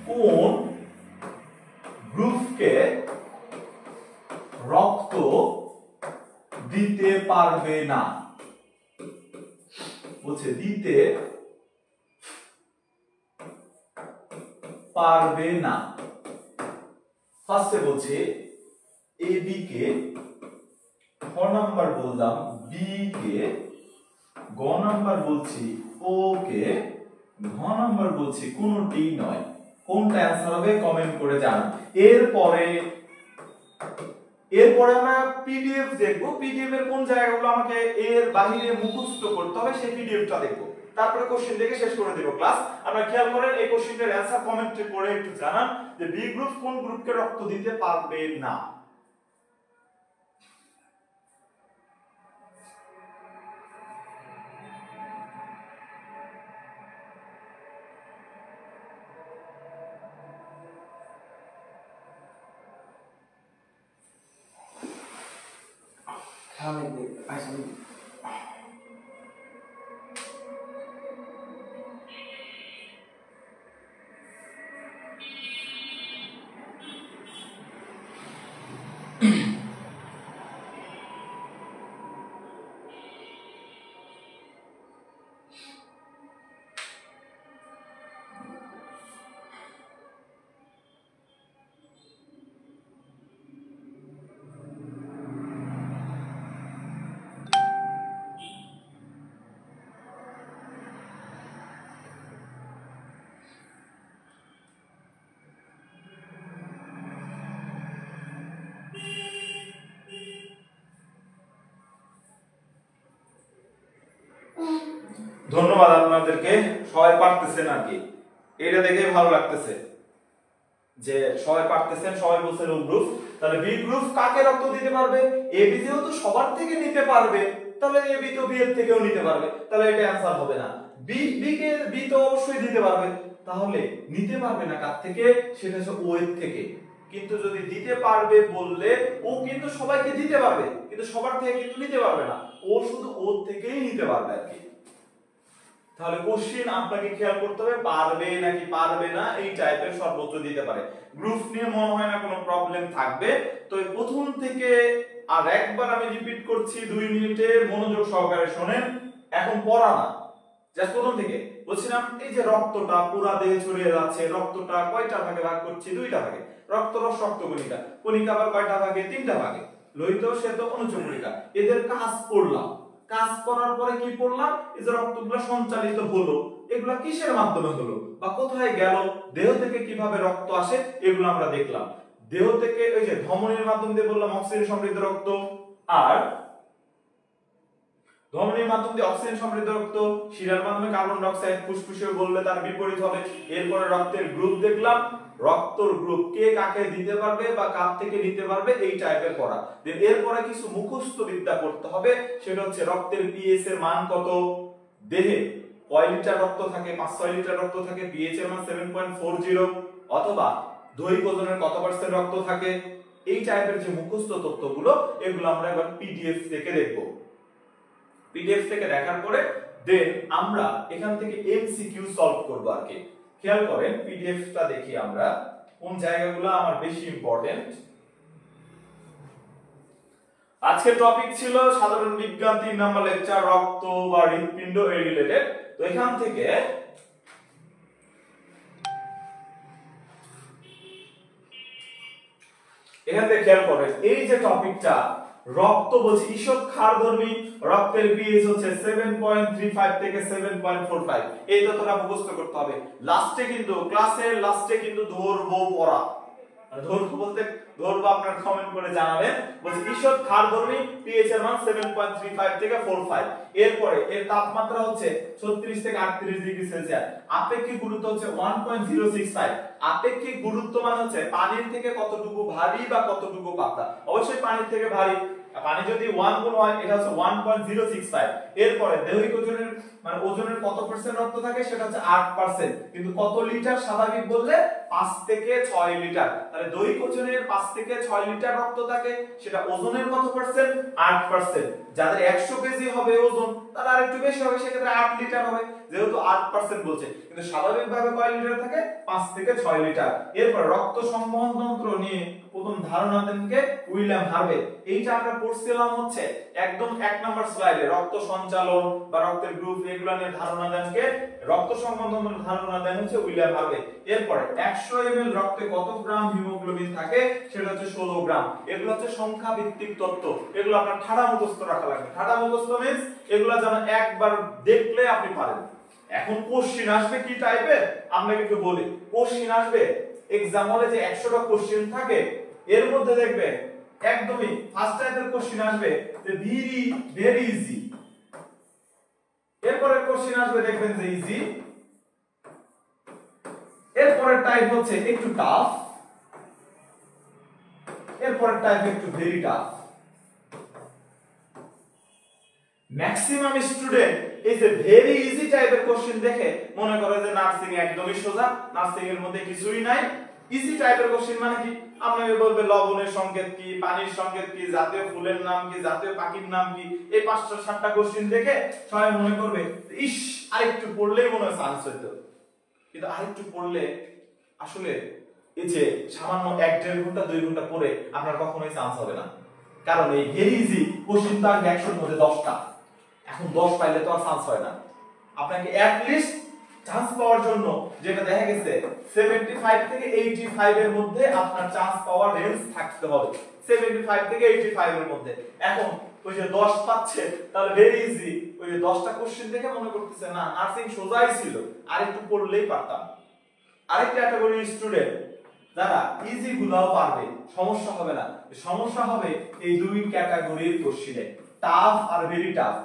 কোন গ্রুপকে রক্ত দিতে পারবে না, বলছে দিতে পারবে না। ফার্স্টে বলছে এ বি কে, খ নাম্বার বললাম বি কে, গ নাম্বার বলছি ও কে, ঘ নাম্বার বলছি কোনটি নয়। কোনটা অ্যানসার হবে কমেন্ট করে জানান। এরপরে আমরা পিডিএফ দেখব, পিডিএফ এর কোন জায়গাগুলো আমাকে এর বাইরে মুখস্থ করতে হবে সেই পিডিএফটা দেখব, তারপরে কোশ্চেন দেখে শেষ করে দেব ক্লাস। আপনারা খেয়াল করেন এই কোশ্চেনের অ্যানসার কমেন্ট করে একটু জানান যে বি গ্রুপ কোন গ্রুপকে রক্ত দিতে পারবে না। ধন্যবাদ আপনাদেরকে, সবাই পারতেছেন আর কি, এটা দেখে ভালো লাগতেছে যে সবাই পারতেছেন, সবাই বলছেন ও গ্রুপ। তাহলে বি গ্রুপ কাকে রক্ত দিতে পারবে, এ বি যেহেতু সবার থেকে নিতে পারবে, তাহলে এ বি তো বি এর থেকেও নিতে পারবে, তাহলে এটা অ্যানসার হবে না। বি তো অবশ্যই দিতে পারবে, তাহলে নিতে পারবে না কার থেকে, সেটা হচ্ছে ও এর থেকে। কিন্তু যদি দিতে পারবে বললে ও কিন্তু সবাইকে দিতে পারবে, কিন্তু সবার থেকে কিন্তু নিতে পারবে না, ও শুধু ওর থেকেই নিতে পারবে আর কি। তাহলে কোশ্চেন আপনাকে খেয়াল করতে হবে পারবে নাকি পারবে না, এই টাইপের সর্বোচ্চ দিতে পারে। গ্রুপ নিয়ে মনে হয় না কোনো প্রবলেম থাকবে। তো প্রথম থেকে আর একবার আমি রিপিট করছি, 2 মিনিটে মনোযোগ সহকারে শুনেন, এখন পড়া না, জাস্ট প্রথম থেকে বলছিলাম এই যে রক্তটা পুরো দেহে ছড়িয়ে যাচ্ছে, রক্তটা কয়টা ভাগে ভাগ করছি, 2টা ভাগে, রক্তরস রক্তকণিকা, কণিকা আবার কয়টা ভাগে, 3টা ভাগে, লোহিত শ্বেত অনুচক্রিকা। এদের কাজ পড়লাম, কাজ করার পরে কি পড়লাম, এই যে রক্তগুলো সঞ্চালিত হলো, এগুলা কিসের মাধ্যমে হলো বা কোথায় গেল, দেহ থেকে কিভাবে রক্ত আসে এগুলো আমরা দেখলাম। দেহ থেকে ওই যে ধমনীর মাধ্যম দিয়ে বললাম অক্সিজেন সমৃদ্ধ রক্ত, আর ধমনীর মাধ্যম দিয়ে অক্সিজেন সমৃদ্ধ রক্ত, শিরার মাধ্যমে কার্বন ডাই অক্সাইড, ফুসফুসে বললে তার বিপরীত হবে। এরপরে রক্তের গ্রুপ দেখলাম, রক্তর গ্রুপ কে কাকে দিতে পারবে বা কার থেকে নিতে পারবে, এই টাইপের পড়া। দেন এরপরে কিছু মুখস্থ বিদ্যা করতে হবে, সেটা হচ্ছে রক্তের পিএইচ এর মান কত, দেহে কয় লিটার রক্ত থাকে, 5-6 লিটার রক্ত থাকে, পিএইচ এর মান 7.40, অথবা দৈহিক ওজনের কত % রক্ত থাকে, এই টাইপের যে মুখস্থ তথ্যগুলো এগুলো আমরা এবার পিডিএফ থেকে দেখব। পিডিএফ থেকে দেখার পরে দেন আমরা এখান থেকে এমসিকিউ সলভ করব আর কি। খেয়াল করেন পিডিএফটা দেখি আমরা কোন জায়গাগুলো আমার বেশি ইম্পর্টেন্ট। আজকের টপিক ছিল সাধারণ বিজ্ঞান 3 নম্বর লেকচার, রক্ত বা হৃৎপিণ্ড এই রিলেটেড। তো এখান থেকে খেয়াল করেন এই যে টপিকটা রক্ত বলছে ঈষৎ ক্ষারধর্মী, রক্তের পিএইচ হচ্ছে 7.35 থেকে 7.45। এই তথ্যটা মুখস্থ করতে হবে। লাস্টে কিন্তু ক্লাসের লাস্টে কিন্তু ধরবো পড়া, ধরবো বলতে ধরবো আপনারা কমেন্ট করে জানাবেন। বলছে ঈষৎ ক্ষারধর্মী, পিএইচ এর মান 7.35 থেকে 45। এরপরে এর তাপমাত্রা হচ্ছে 36 থেকে 38 ডিগ্রি সেলসিয়াস। আপেক্ষিক গুরুত্ব হচ্ছে 1.065। আপেক্ষিক গুরুত্ব মানে হচ্ছে পানির থেকে কতটুকু ভারী বা কতটুকু পাতলা। অবশ্যই পানির থেকে ভারী, পানি যদি 1 গুণ হয় এটা হচ্ছে 1.065। এরপরে দৈহিক ওজনের মানে ওজনের কত পার্সেন্ট রক্ত থাকে সেটা হচ্ছে 8%। কিন্তু কত লিটার স্বাভাবিক বললে 5 থেকে 6 লিটার। তাহলে দৈহিক ওজনের 5 থেকে 6 লিটার রক্ত থাকে, সেটা ওজনের কত পার্সেন্ট? 8%। যাদের 100 কেজি হবে ওজন তারা আরেকটু বেশি হবে, সেক্ষেত্রে 8 লিটার হবে, যেহেতু 8% বলছে। কিন্তু স্বাভাবিকভাবে কয় লিটার থাকে? 5 থেকে 6 লিটার। এরপর রক্ত সংবহন তন্ত্র নিয়ে প্রথম ধারণা দেন কে? William Harvey. এইটা আমরা পড়ছিলাম হচ্ছে একদম 1 নাম্বার স্লাইডে। রক্ত সঞ্চালন বা রক্তের গ্রুপ এগুলো নিয়ে ধারণা দেন কে? রক্ত সংবহন তন্ত্রের ধারণা দেন হচ্ছে উইলিয়াম হার্ভে। এরপরে 100 ml রক্তে কত গ্রাম হিমোগ্লোবিন থাকে সেটা হচ্ছে 16 গ্রাম। এগুলো হচ্ছে সংখ্যা ভিত্তিক তথ্য, এগুলো আপনার ঠাড়া মুখস্থ রাখা লাগবে। ঠাড়া মুখস্থ মিন্স এগুলো যেন একবার দেখলে আপনি পারেন। এখন কোশ্চেন আসবে কি টাইপের আপনাকে একটু বলি। কোশ্চেন আসবে এক্সাম হলে যে 100টা কোশ্চেন থাকে এর মধ্যে দেখবে একদমই ফার্স্ট টাইপের কোশ্চেন আসবে যে ভেরি ইজি। এরপরের কোশ্চেন আসবে দেখবেন যে ইজি। এরপরের টাইপ হচ্ছে একটু টাফ, এরপরের টাইপ একটু ভেরি টাফ। ম্যাক্সিমাম স্টুডেন্ট এই যে ভেরি ইজি টাইপের কোশ্চেন দেখে মনে করে যে নার্সিং একদমই সোজা, নার্সিং এর মধ্যে কিছুই নাই। ইজি টাইপের কোশ্চেন মানে কি? আপনাকে বলবে লবণের সংকেত কি, পানির সংকেত কি, জাতীয় ফুলের নাম কি, জাতীয় পাখির নাম কি। এই 5-7টা কোশ্চেন দেখে সবাই মনে করবে ইস আরেকটু পড়লেই মনে হয় চান্স হইতো। কিন্তু আরেকটু পড়লে আসলে এই যে সামান্য 1-1.5 ঘন্টা 2 ঘন্টা পড়ে আপনার কখনোই চান্স হবে না। কারণ এই ভেরি ইজি কোশ্চেন তো আর 100-র মধ্যে 10টা। এখন 10 পাইলে তো আর চান্স হয় না। আপনাকে অ্যাট লিস্ট চান্স পাওয়ার জন্য যেটা দেখা গেছে 75 থেকে 85 এর মধ্যে আপনার চান্স পাওয়ার রেঞ্জ থাকতে হবে। 75 থেকে 85 এর মধ্যে। এখন ওই যে 10 পাচ্ছে তাহলে ভেরি ইজি, ওই যে 10টা কোশ্চেন দেখে মনে করতেছে না নার্সিং সোজাই ছিল, আর একটু পড়লেই পারতাম। আরেকটা ক্যাটাগরি স্টুডেন্ট যারা ইজি গুলাও পারবে, সমস্যা হবে না। সমস্যা হবে এই দুই ক্যাটাগরির কোশ্চেনে, টাফ আর ভেরি টাফ।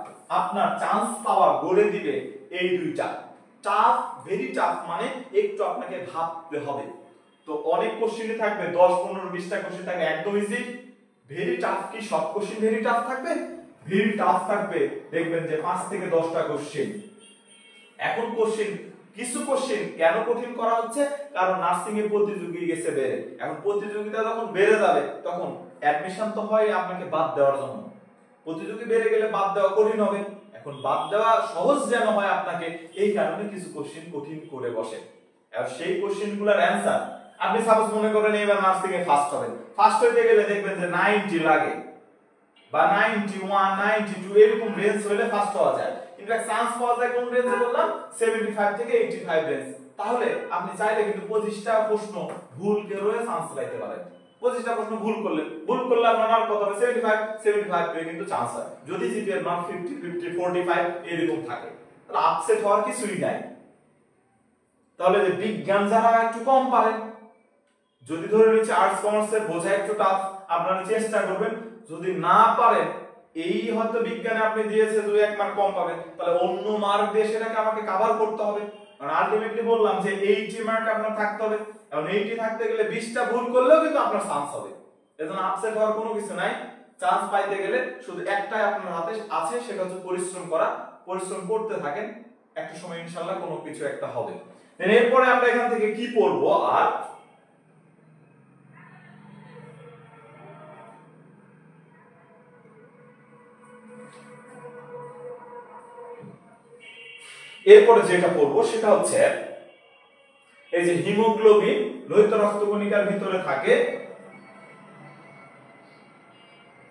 আপনার চান্স পাওয়া বলে দিবে এই দুইটা। টাফ ভেরি টাফ মানে একটু আপনাকে ভাবতে হবে। তো অনেক কোশ্চেন থাকবে 10-15-20টা কোশ্চেন থাকবে একদম ইজি। ভেরি টাফ কি সব কোশ্চেন ভেরি টাফ থাকবে? ভেরি টাফ থাকবে দেখবেন যে 5 থেকে 10টা কোশ্চেন। এখন কোশ্চেন কিছু কোশ্চেন কেন কঠিন করা হচ্ছে? কারণ নার্সিং এর প্রতিযোগী গেছে বেড়ে। এখন প্রতিযোগিতা যখন বেড়ে যাবে তখন অ্যাডমিশন তো হয় আপনাকে বাদ দেওয়ার জন্য। প্রতিযোগী বেড়ে গেলে বাদ দেওয়া কঠিন হবে। এখন বাদ দেওয়া সহজ যেন হয় আপনাকে, এই কারণে কিছু কোশ্চেন কঠিন করে বসে। আর সেই কোশ্চেনগুলোর অ্যানসার আপনি সাপোজ মনে করেন এবার নার্সিং এ ফার্স্ট হবেন, ফার্স্ট হইতে গেলে দেখবেন যে 90 লাগে বা 91 92 এরকম রেঞ্জ হলে ফার্স্ট হওয়া যায়। কিন্তু এক চান্স পাওয়া যায় কোন রেঞ্জে বললাম? 75 থেকে 85 রেঞ্জ। তাহলে আপনি চাইলে কিন্তু 25টা প্রশ্ন ভুল করে চান্স পাইতে পারেন। 25টা প্রশ্ন ভুল করলে আপনার মার্ক কত হবে? 75 পেয়ে কিন্তু চান্স হয়। যদি জিপিএ এর মান 50 50 45 এরকম থাকে তাহলে আপসেট হওয়ার কিছুই নাই। তাহলে যে বিজ্ঞান যারা একটু কম পারেন, যদি ধরে নিচ্ছে আর্টস কমার্সের বোঝা একটু টাফ, আপনারা চেষ্টা করবেন। যদি না পারেন, এই হয়তো বিজ্ঞানে আপনি দিয়েছে 2-1 মার্ক কম পাবেন, তাহলে অন্য মার্ক দিয়ে সেটাকে আমাকে কভার করতে হবে। কারণ আলটিমেটলি বললাম যে 80 মার্ক আপনার থাকতে হবে। এখন 80 থাকতে গেলে 20টা ভুল করলেও কিন্তু আপনার চান্স হবে। এজন্য আপসেট হওয়ার কোনো কিছু নাই। চান্স পাইতে গেলে শুধু একটাই আপনার হাতে আছে, সেটা হচ্ছে পরিশ্রম করা। পরিশ্রম করতে থাকেন, একটা সময় ইনশাআল্লাহ কোনো কিছু একটা হবে। এরপরে আমরা এখান থেকে কি পড়বো? আর এরপরে যেটা পড়বো সেটা হচ্ছে এই যে হিমোগ্লোবিন লোহিত রক্তকণিকার ভিতরে থাকে,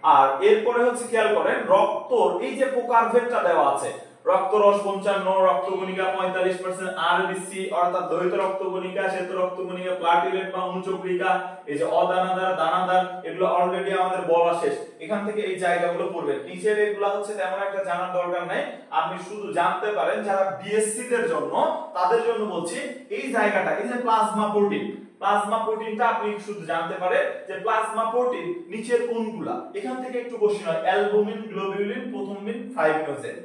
আর এরপরে হচ্ছে খেয়াল করেন রক্তর এই যে প্রকারভেদটা দেওয়া আছে, রক্তরস 55, রক্তকণিকা 45%, আরবিসি অর্থাৎ লোহিত রক্তকণিকা, শ্বেত রক্তকণিকা, প্লাটিলেট বা অনুচক্রিকা, এই যে অদানাদার, দানাদার, এগুলো অলরেডি আমাদের বলা শেষ। এখান থেকে এই জায়গাগুলো পড়বেন, নিচের এগুলো হচ্ছে তেমন একটা জানার দরকার নাই, আপনি শুধু জানতে পারেন যারা বিএসসি দের জন্য, তাদের জন্য বলছি এই জায়গাটা, এই যে প্লাজমা প্রোটিন, প্লাজমা প্রোটিনটা আপনি শুধু জানতে পারেন যে প্লাজমা প্রোটিন নিচের কোনগুলা, এখান থেকে একটু কোশ্চেন হয়, অ্যালবুমিন, গ্লোবিউলিন, প্রথমবিন, ফাইব্রিনোজেন,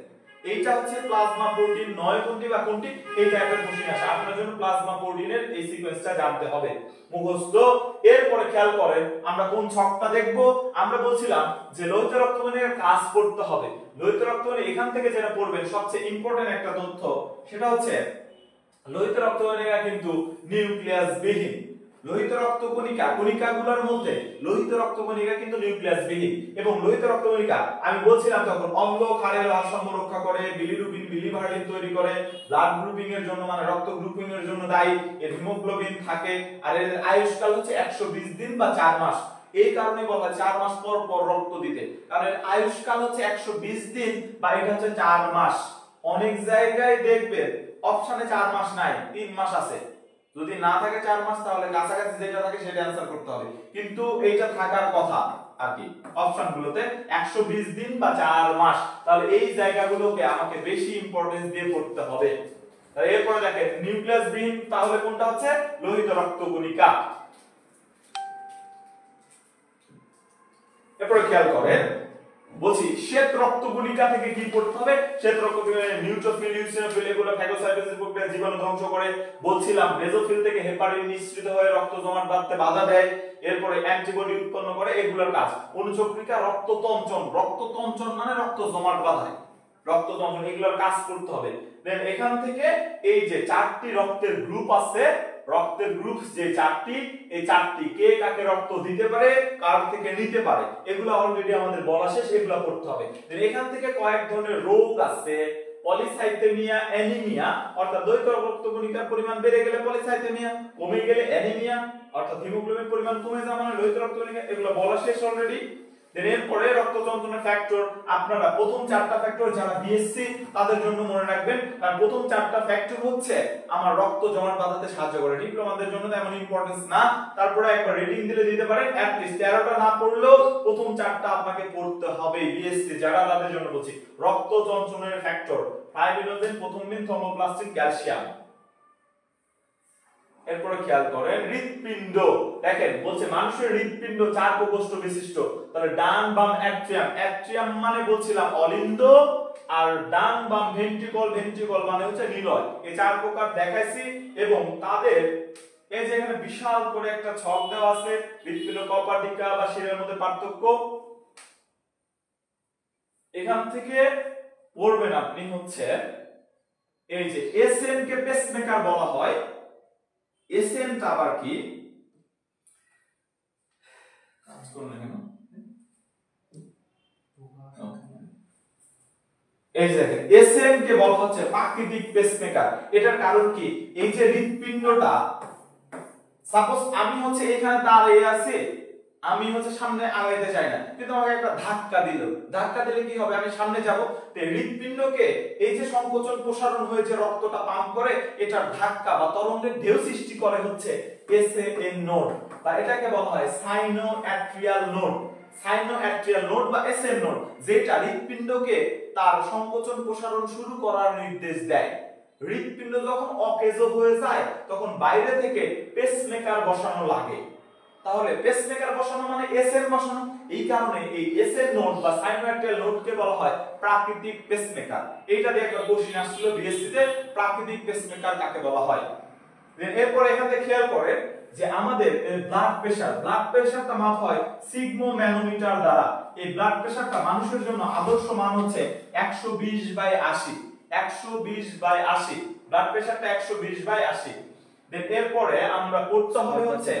এইটা হচ্ছে প্লাজমা প্রোটিন নয় কোনটি বা কোনটি, এই টাইপের কোশ্চেন আসে। আপনার জন্য প্লাজমা প্রোটিনের এই সিকোয়েন্সটা জানতে হবে মুখস্থ। এরপরে খেয়াল করেন আমরা কোন ছকটা দেখব, আমরা বলছিলাম যে লোহিত রক্তকণিকার কাজ করতে হবে। লোহিত রক্তকণিকা এখান থেকে যেটা পড়বেন সবচেয়ে ইম্পর্টেন্ট একটা তথ্য, সেটা হচ্ছে লোহিত রক্তকণিকা কিন্তু নিউক্লিয়াস বিহীন। লোহিত রক্তকণিকা, কণিকাগুলোর মধ্যে লোহিত রক্তকণিকা কিন্তু নিউক্লিয়াস বিহীন, এবং লোহিত রক্তকণিকা আমি বলছিলাম তখন অম্ল ক্ষারের ভারসাম্য রক্ষা করে, বিলিরুবিন, বিলিভারিন তৈরি করে, ব্লাড গ্রুপিং এর জন্য মানে রক্ত গ্রুপিং এর জন্য দায়ী, এর হিমোগ্লোবিন থাকে, আর এর আয়ুষ্কাল হচ্ছে 120 দিন বা 4 মাস। এই কারণে বলা হয় 4 মাস পর পর রক্ত দিতে, কারণ এর আয়ুষ্কাল হচ্ছে 120 দিন বা এটা হচ্ছে 4 মাস। অনেক জায়গায় দেখবেন অপশনে 4 মাস নাই, 3 মাস আছে। যদি না থাকে 4 মাস তাহলে কাছাকাছি যেটা থাকে সেটা অ্যানসার করতে হবে, কিন্তু এইটা থাকার কথা আর কি অপশনগুলোতে 120 দিন বা 4 মাস। তাহলে এই জায়গাগুলোকে আমাকে বেশি ইম্পর্টেন্স দিয়ে পড়তে হবে। তাহলে এরপরে দেখেন নিউক্লিয়াস বিহীন, তাহলে কোনটা হচ্ছে লোহিত রক্তকণিকা। এরপরে খেয়াল করেন বলছি শ্বেত রক্তকণিকা থেকে কি পড়তে হবে, শ্বেত রক্তকণিকা নিউট্রোফিল, ইউসিনোফিল এগুলো ফ্যাগোসাইটোসিস প্রক্রিয়া জীবাণু ধ্বংস করে। বলছিলাম বেজোফিল থেকে হেপারিন নিঃসৃত হয়ে রক্ত জমাট বাঁধতে বাধা দেয়, এরপরে অ্যান্টিবডি উৎপন্ন করে, এগুলোর কাজ। অনুচক্রিকা রক্ততঞ্চন, রক্ততঞ্চন মানে রক্ত জমাট বাঁধায়, রক্ততঞ্চন, এগুলোর কাজ করতে হবে। দেন এখান থেকে এই যে 4টি রক্তের গ্রুপ আছে, রক্তের গ্রুপ যে 4টি, এই 4টি কে কাকে রক্ত দিতে পারে, কার থেকে নিতে পারে, এগুলো অলরেডি আমাদের বলা শেষ, এগুলো পড়তে হবে। এখান থেকে কয়েক ধরনের রোগ আছে, পলিসাইথেমিয়া, অ্যানিমিয়া অর্থাৎ লোহিত রক্তকণিকার পরিমাণ বেড়ে গেলে পলিসাইথেমিয়া, কমে গেলে অ্যানিমিয়া অর্থাৎ হিমোগ্লোবিন পরিমাণ কমে যাওয়া মানে লোহিত রক্তকণিকা, এগুলো বলা শেষ অলরেডি। দেন এরপরে রক্তচঞ্চনের ফ্যাক্টর, আপনারা প্রথম 4টা ফ্যাক্টর যারা বিএসসি তাদের জন্য মনে রাখবেন, কারণ প্রথম 4টা ফ্যাক্টর হচ্ছে আমার রক্ত জমাট বাঁধাতে সাহায্য করে। ডিপ্লোমাদের জন্য তেমন ইম্পর্টেন্স না, তারপরে একবার রিডিং দিলে দিতে পারেন, অ্যাট লিস্ট 13টা না পড়লেও প্রথম 4টা আপনাকে পড়তে হবে বিএসসি যারা, তাদের জন্য বলছি। রক্তচঞ্চনের ফ্যাক্টর ফাইব্রিনোজেন, প্রথমবিন, থ্রোম্বোপ্লাস্টিন, ক্যালসিয়াম। এরপরে খেয়াল করেন হৃৎপিণ্ড, দেখেন বলছে মানুষের হৃৎপিণ্ড 4 প্রকোষ্ঠ বিশিষ্ট। তাহলে ডান বাম অ্যাট্রিয়াম, অ্যাট্রিয়াম মানে বলছিলাম অলিন্দ, আর ডান বাম ভেন্ট্রিকল, ভেন্ট্রিকল মানে হচ্ছে নিলয়। এই 4 প্রকার দেখাইছি, এবং তাদের এই যে এখানে বিশাল করে একটা ছক দেওয়া আছে, হৃৎপিণ্ড কপাটিকা বা শিরার মধ্যে পার্থক্য, এখান থেকে পড়বেন আপনি হচ্ছে এই যে এসএন কে পেসমেকার বলা হয়। এসএনটা আবার কি, কাজ করলে কেন, এই যে দেখেন এসএন কে বলা হচ্ছে প্রাকৃতিক পেসমেকার। এটার কারণ কি, এই যে হৃৎপিণ্ডটা সাপোজ আমি হচ্ছে এখানে দাঁড়িয়ে আছি, আমি হচ্ছে সামনে আগাইতে চাই না, কিন্তু আমাকে একটা ধাক্কা দিল, ধাক্কা দিলে কি হবে, আমি সামনে যাব। তো হৃৎপিণ্ডকে এই যে সংকোচন প্রসারণ হয়ে যে রক্তটা পাম্প করে, এটার ধাক্কা বা তরঙ্গের ঢেউ সৃষ্টি করে হচ্ছে এসএন নোড, বা এটাকে বলা হয় সাইনো অ্যাট্রিয়াল নোড। সাইনো অ্যাট্রিয়াল নোড বা এসএন নোড, যেটা হৃৎপিণ্ডকে তার সংকোচন প্রসারণ শুরু করার নির্দেশ দেয়। হৃৎপিণ্ড যখন অকেজো হয়ে যায় তখন বাইরে থেকে পেসমেকার বসানো লাগে। তাহলে পেসমেকার বসানো মানে এসএন বসানো, এই কারণে এই এসএন নোড বা সাইনোঅ্যাট্রিয়াল নোডকে বলা হয় প্রাকৃতিক পেসমেকার। এইটা দিয়ে একটা কোশ্চেন আসছিল বিএসসি তে, প্রাকৃতিক পেসমেকার কাকে বলা হয়। এরপর এখান থেকে খেয়াল করে যে আমাদের ব্লাড প্রেসারটা মাপ হয় সিগমোম্যানোমিটার দ্বারা। এই ব্লাড প্রেসারটা মানুষের জন্য আদর্শ মান হচ্ছে 120/80, 120/80, ব্লাড প্রেসারটা 120/80। এরপরে আমরা পড়তে হবে হচ্ছে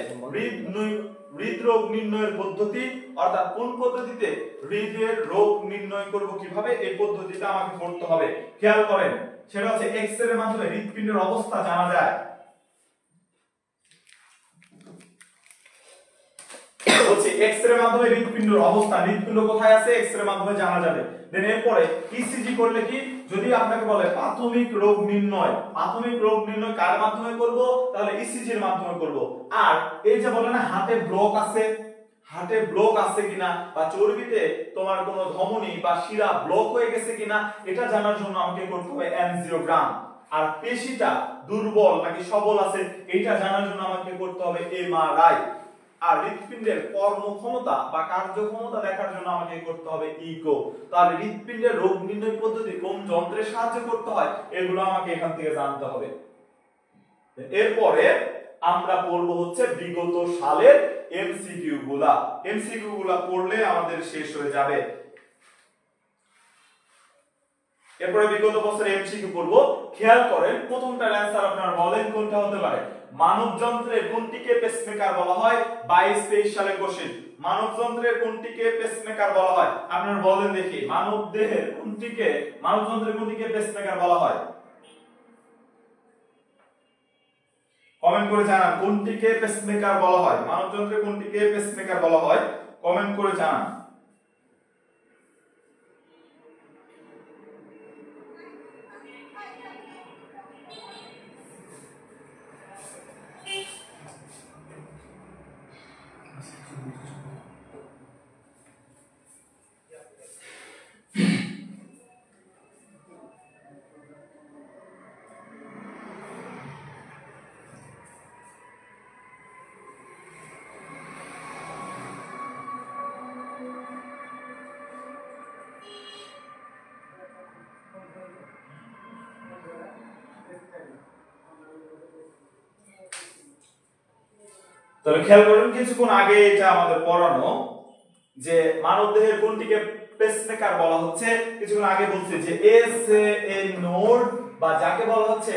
হৃদরোগ নির্ণয়ের পদ্ধতি, অর্থাৎ কোন পদ্ধতিতে হৃদের রোগ নির্ণয় করব কিভাবে, এই পদ্ধতিটা আমাকে পড়তে হবে। খেয়াল করেন, সেটা হচ্ছে এক্স-রে মাধ্যমে হৃৎপিণ্ডের অবস্থা জানা যায়। বলছি এক্স-রে মাধ্যমে হৃৎপিণ্ডের অবস্থা, হৃৎপিণ্ড কোথায় আছে এক্স-রে মাধ্যমে জানা যাবে। দেন এরপরে ইসিজি করলে কি, যদি আপনাকে বলে প্রাথমিক রোগ নির্ণয়, প্রাথমিক রোগ নির্ণয় কার মাধ্যমে করব, তাহলে ইসিজি এর মাধ্যমে করব। আর এই যে বলে না হার্টে ব্লক আছে, হার্টে ব্লক আছে কিনা বা চর্বিতে তোমার কোনো ধমনী বা শিরা ব্লক হয়ে গেছে কিনা, এটা জানার জন্য আমাকে করতে হবে অ্যানজিওগ্রাম। আর পেশিটা দুর্বল নাকি সবল আছে, এটা জানার জন্য আমাকে করতে হবে এমআরআই। আর হৃৎপিণ্ডের কর্মক্ষমতা বা কার্যক্ষমতা দেখার জন্য আমাকে করতে হবে ইকো। তাহলে হৃৎপিণ্ডের রোগ নির্ণয় পদ্ধতি কোন যন্ত্রের সাহায্যে করতে হয়, এগুলো আমাকে এখান থেকে জানতে হবে। এরপরে আমরা পড়ব হচ্ছে বিগত সালের এমসিকিউ গুলা। এমসিকিউ গুলা পড়লে আমাদের শেষ হয়ে যাবে। এরপরে বিগত বছরের এমসিকিউ পড়ব। খেয়াল করেন, প্রথমটার অ্যানসার আপনারা বলেন কোনটা হতে পারে। মানব যন্ত্রের কোনটিকে পেসমেকার বলা হয়? 22-23 সালে কোশ্চেন। মানব যন্ত্রের কোনটিকে পেসমেকার বলা হয়? আপনারা বলেন দেখি, মানব দেহের কোনটিকে, মানব যন্ত্রের কোনটিকে পেসমেকার বলা হয়? কমেন্ট করে জানান কোনটিকে পেসমেকার বলা হয়, মানব যন্ত্রের কোনটিকে পেসমেকার বলা হয়, কমেন্ট করে জানান। তবে খেয়াল করুন, কিছুক্ষণ আগে এটা আমাদের পড়ানো যে মানবদেহের কোনটিকে পেসমেকার বলা হচ্ছে, কিছুক্ষণ আগে বলছি যে এসএ নোড বা যাকে বলা হচ্ছে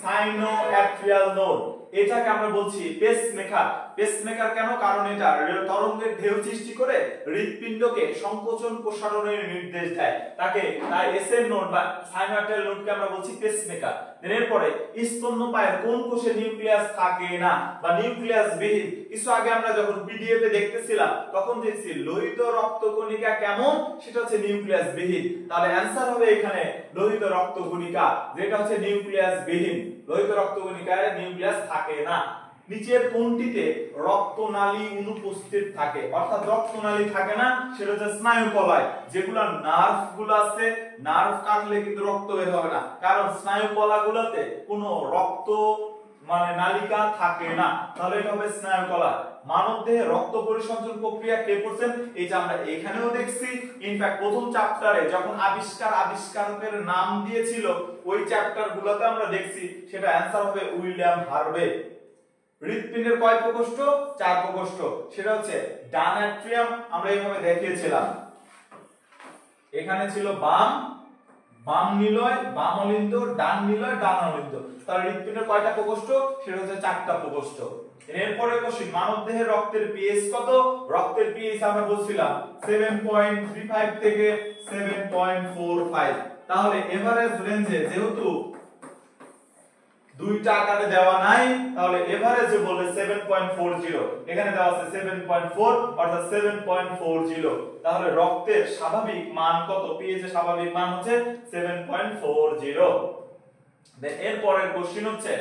সাইনোঅ্যাট্রিয়াল নোড, এটাকে আমরা বলছি পেসমেকার। পেসমেকার কেন? কারণ এটা তরঙ্গের ঢেউ সৃষ্টি করে হৃৎপিণ্ডকে সংকোচন প্রসারণের নির্দেশ দেয়, তাকে তাই এসএ নোড বা সাইনোঅ্যাট্রিয়াল নোডকে আমরা বলছি পেসমেকার। এরপরে স্তন্যপায়ের কোন কোষে নিউক্লিয়াস থাকে না বা নিউক্লিয়াস বিহীন? কিছু আগে আমরা যখন পিডিএফ এ দেখতেছিলাম তখন দেখছি লোহিত রক্তকণিকা কেমন, সেটা হচ্ছে নিউক্লিয়াস বিহীন। তাহলে অ্যানসার হবে এখানে লোহিত রক্তকণিকা, যেটা হচ্ছে নিউক্লিয়াস বিহীন। লোহিত রক্তকণিকায় নিউক্লিয়াস থাকে না। নিচের কোনটিতে রক্তনালী অনুপস্থিত থাকে, অর্থাৎ রক্তনালী থাকে না, সেটা হচ্ছে স্নায়ুকলায়। যেগুলা নার্ভ গুলো আছে, নার্ভ কাটলে কিন্তু রক্ত বের হবে না, কারণ স্নায়ুকলাগুলোতে কোনো রক্ত মানে নালিকা থাকে না, তাহলে এটা হবে স্নায়ুকলা। মানবদেহে রক্ত পরিসঞ্চন প্রক্রিয়া কে করছেন? এই যে আমরা এখানেও দেখছি, ইনফ্যাক্ট প্রথম চ্যাপ্টারে যখন আবিষ্কারকের নাম দিয়েছিল ওই চ্যাপ্টার গুলোতে আমরা দেখছি, সেটা অ্যানসার হবে উইলিয়াম হার্ভে। হৃৎপিণ্ডের কয় প্রকোষ্ঠ? 4 প্রকোষ্ঠ, সেটা হচ্ছে ডান অ্যাট্রিয়াম, আমরা এইভাবে দেখিয়েছিলাম। এখানে ছিল বাম নিলয়, বাম অলিন্দ, ডান নিলয়, ডান অলিন্দ। তাহলে হৃৎপিণ্ডের কয়টা প্রকোষ্ঠ? সেটা হচ্ছে 4টা প্রকোষ্ঠ। এরপরে কোশ্চেন, মানবদেহের রক্তের পিএইচ কত? রক্তের পিএইচ আমরা বলছিলাম 7.35 থেকে 7.45। তাহলে এভারেজ রেঞ্জে যেহেতু দুইটা আকারে দেওয়া নাই, তাহলে এভারেজে বললে 7.40, এখানে দেওয়া আছে 7.4 অর্থাৎ 7.40। তাহলে রক্তের স্বাভাবিক মান কত? পিএইচ এর স্বাভাবিক মান হচ্ছে 7.40। দেন এর পরের কোশ্চেন হচ্ছে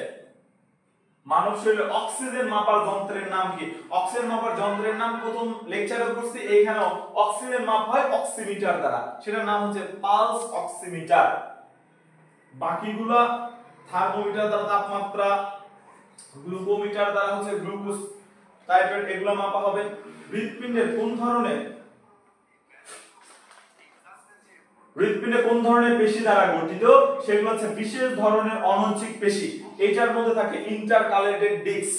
মানব শরীরে অক্সিজেন মাপার যন্ত্রের নাম কি? অক্সিজেন মাপার যন্ত্রের নাম প্রথম লেকচারে পড়ছি, এইখানেও অক্সিজেন মাপ হয় অক্সিমিটার দ্বারা, সেটার নাম হচ্ছে পালস অক্সিমিটার। বাকিগুলা থার্মোমিটার দ্বারা তাপমাত্রা, গ্লুকোমিটার দ্বারা হচ্ছে গ্লুকোজ টাইট্রেট, এগুলো মাপা হবে। হৃৎপিণ্ডের কোন ধরনের পেশি দ্বারা গঠিত? সেগুলো হচ্ছে বিশেষ ধরনের অনৈচ্ছিক পেশি। এটার মধ্যে থাকে ইন্টারকালেটেড ডিস্ক।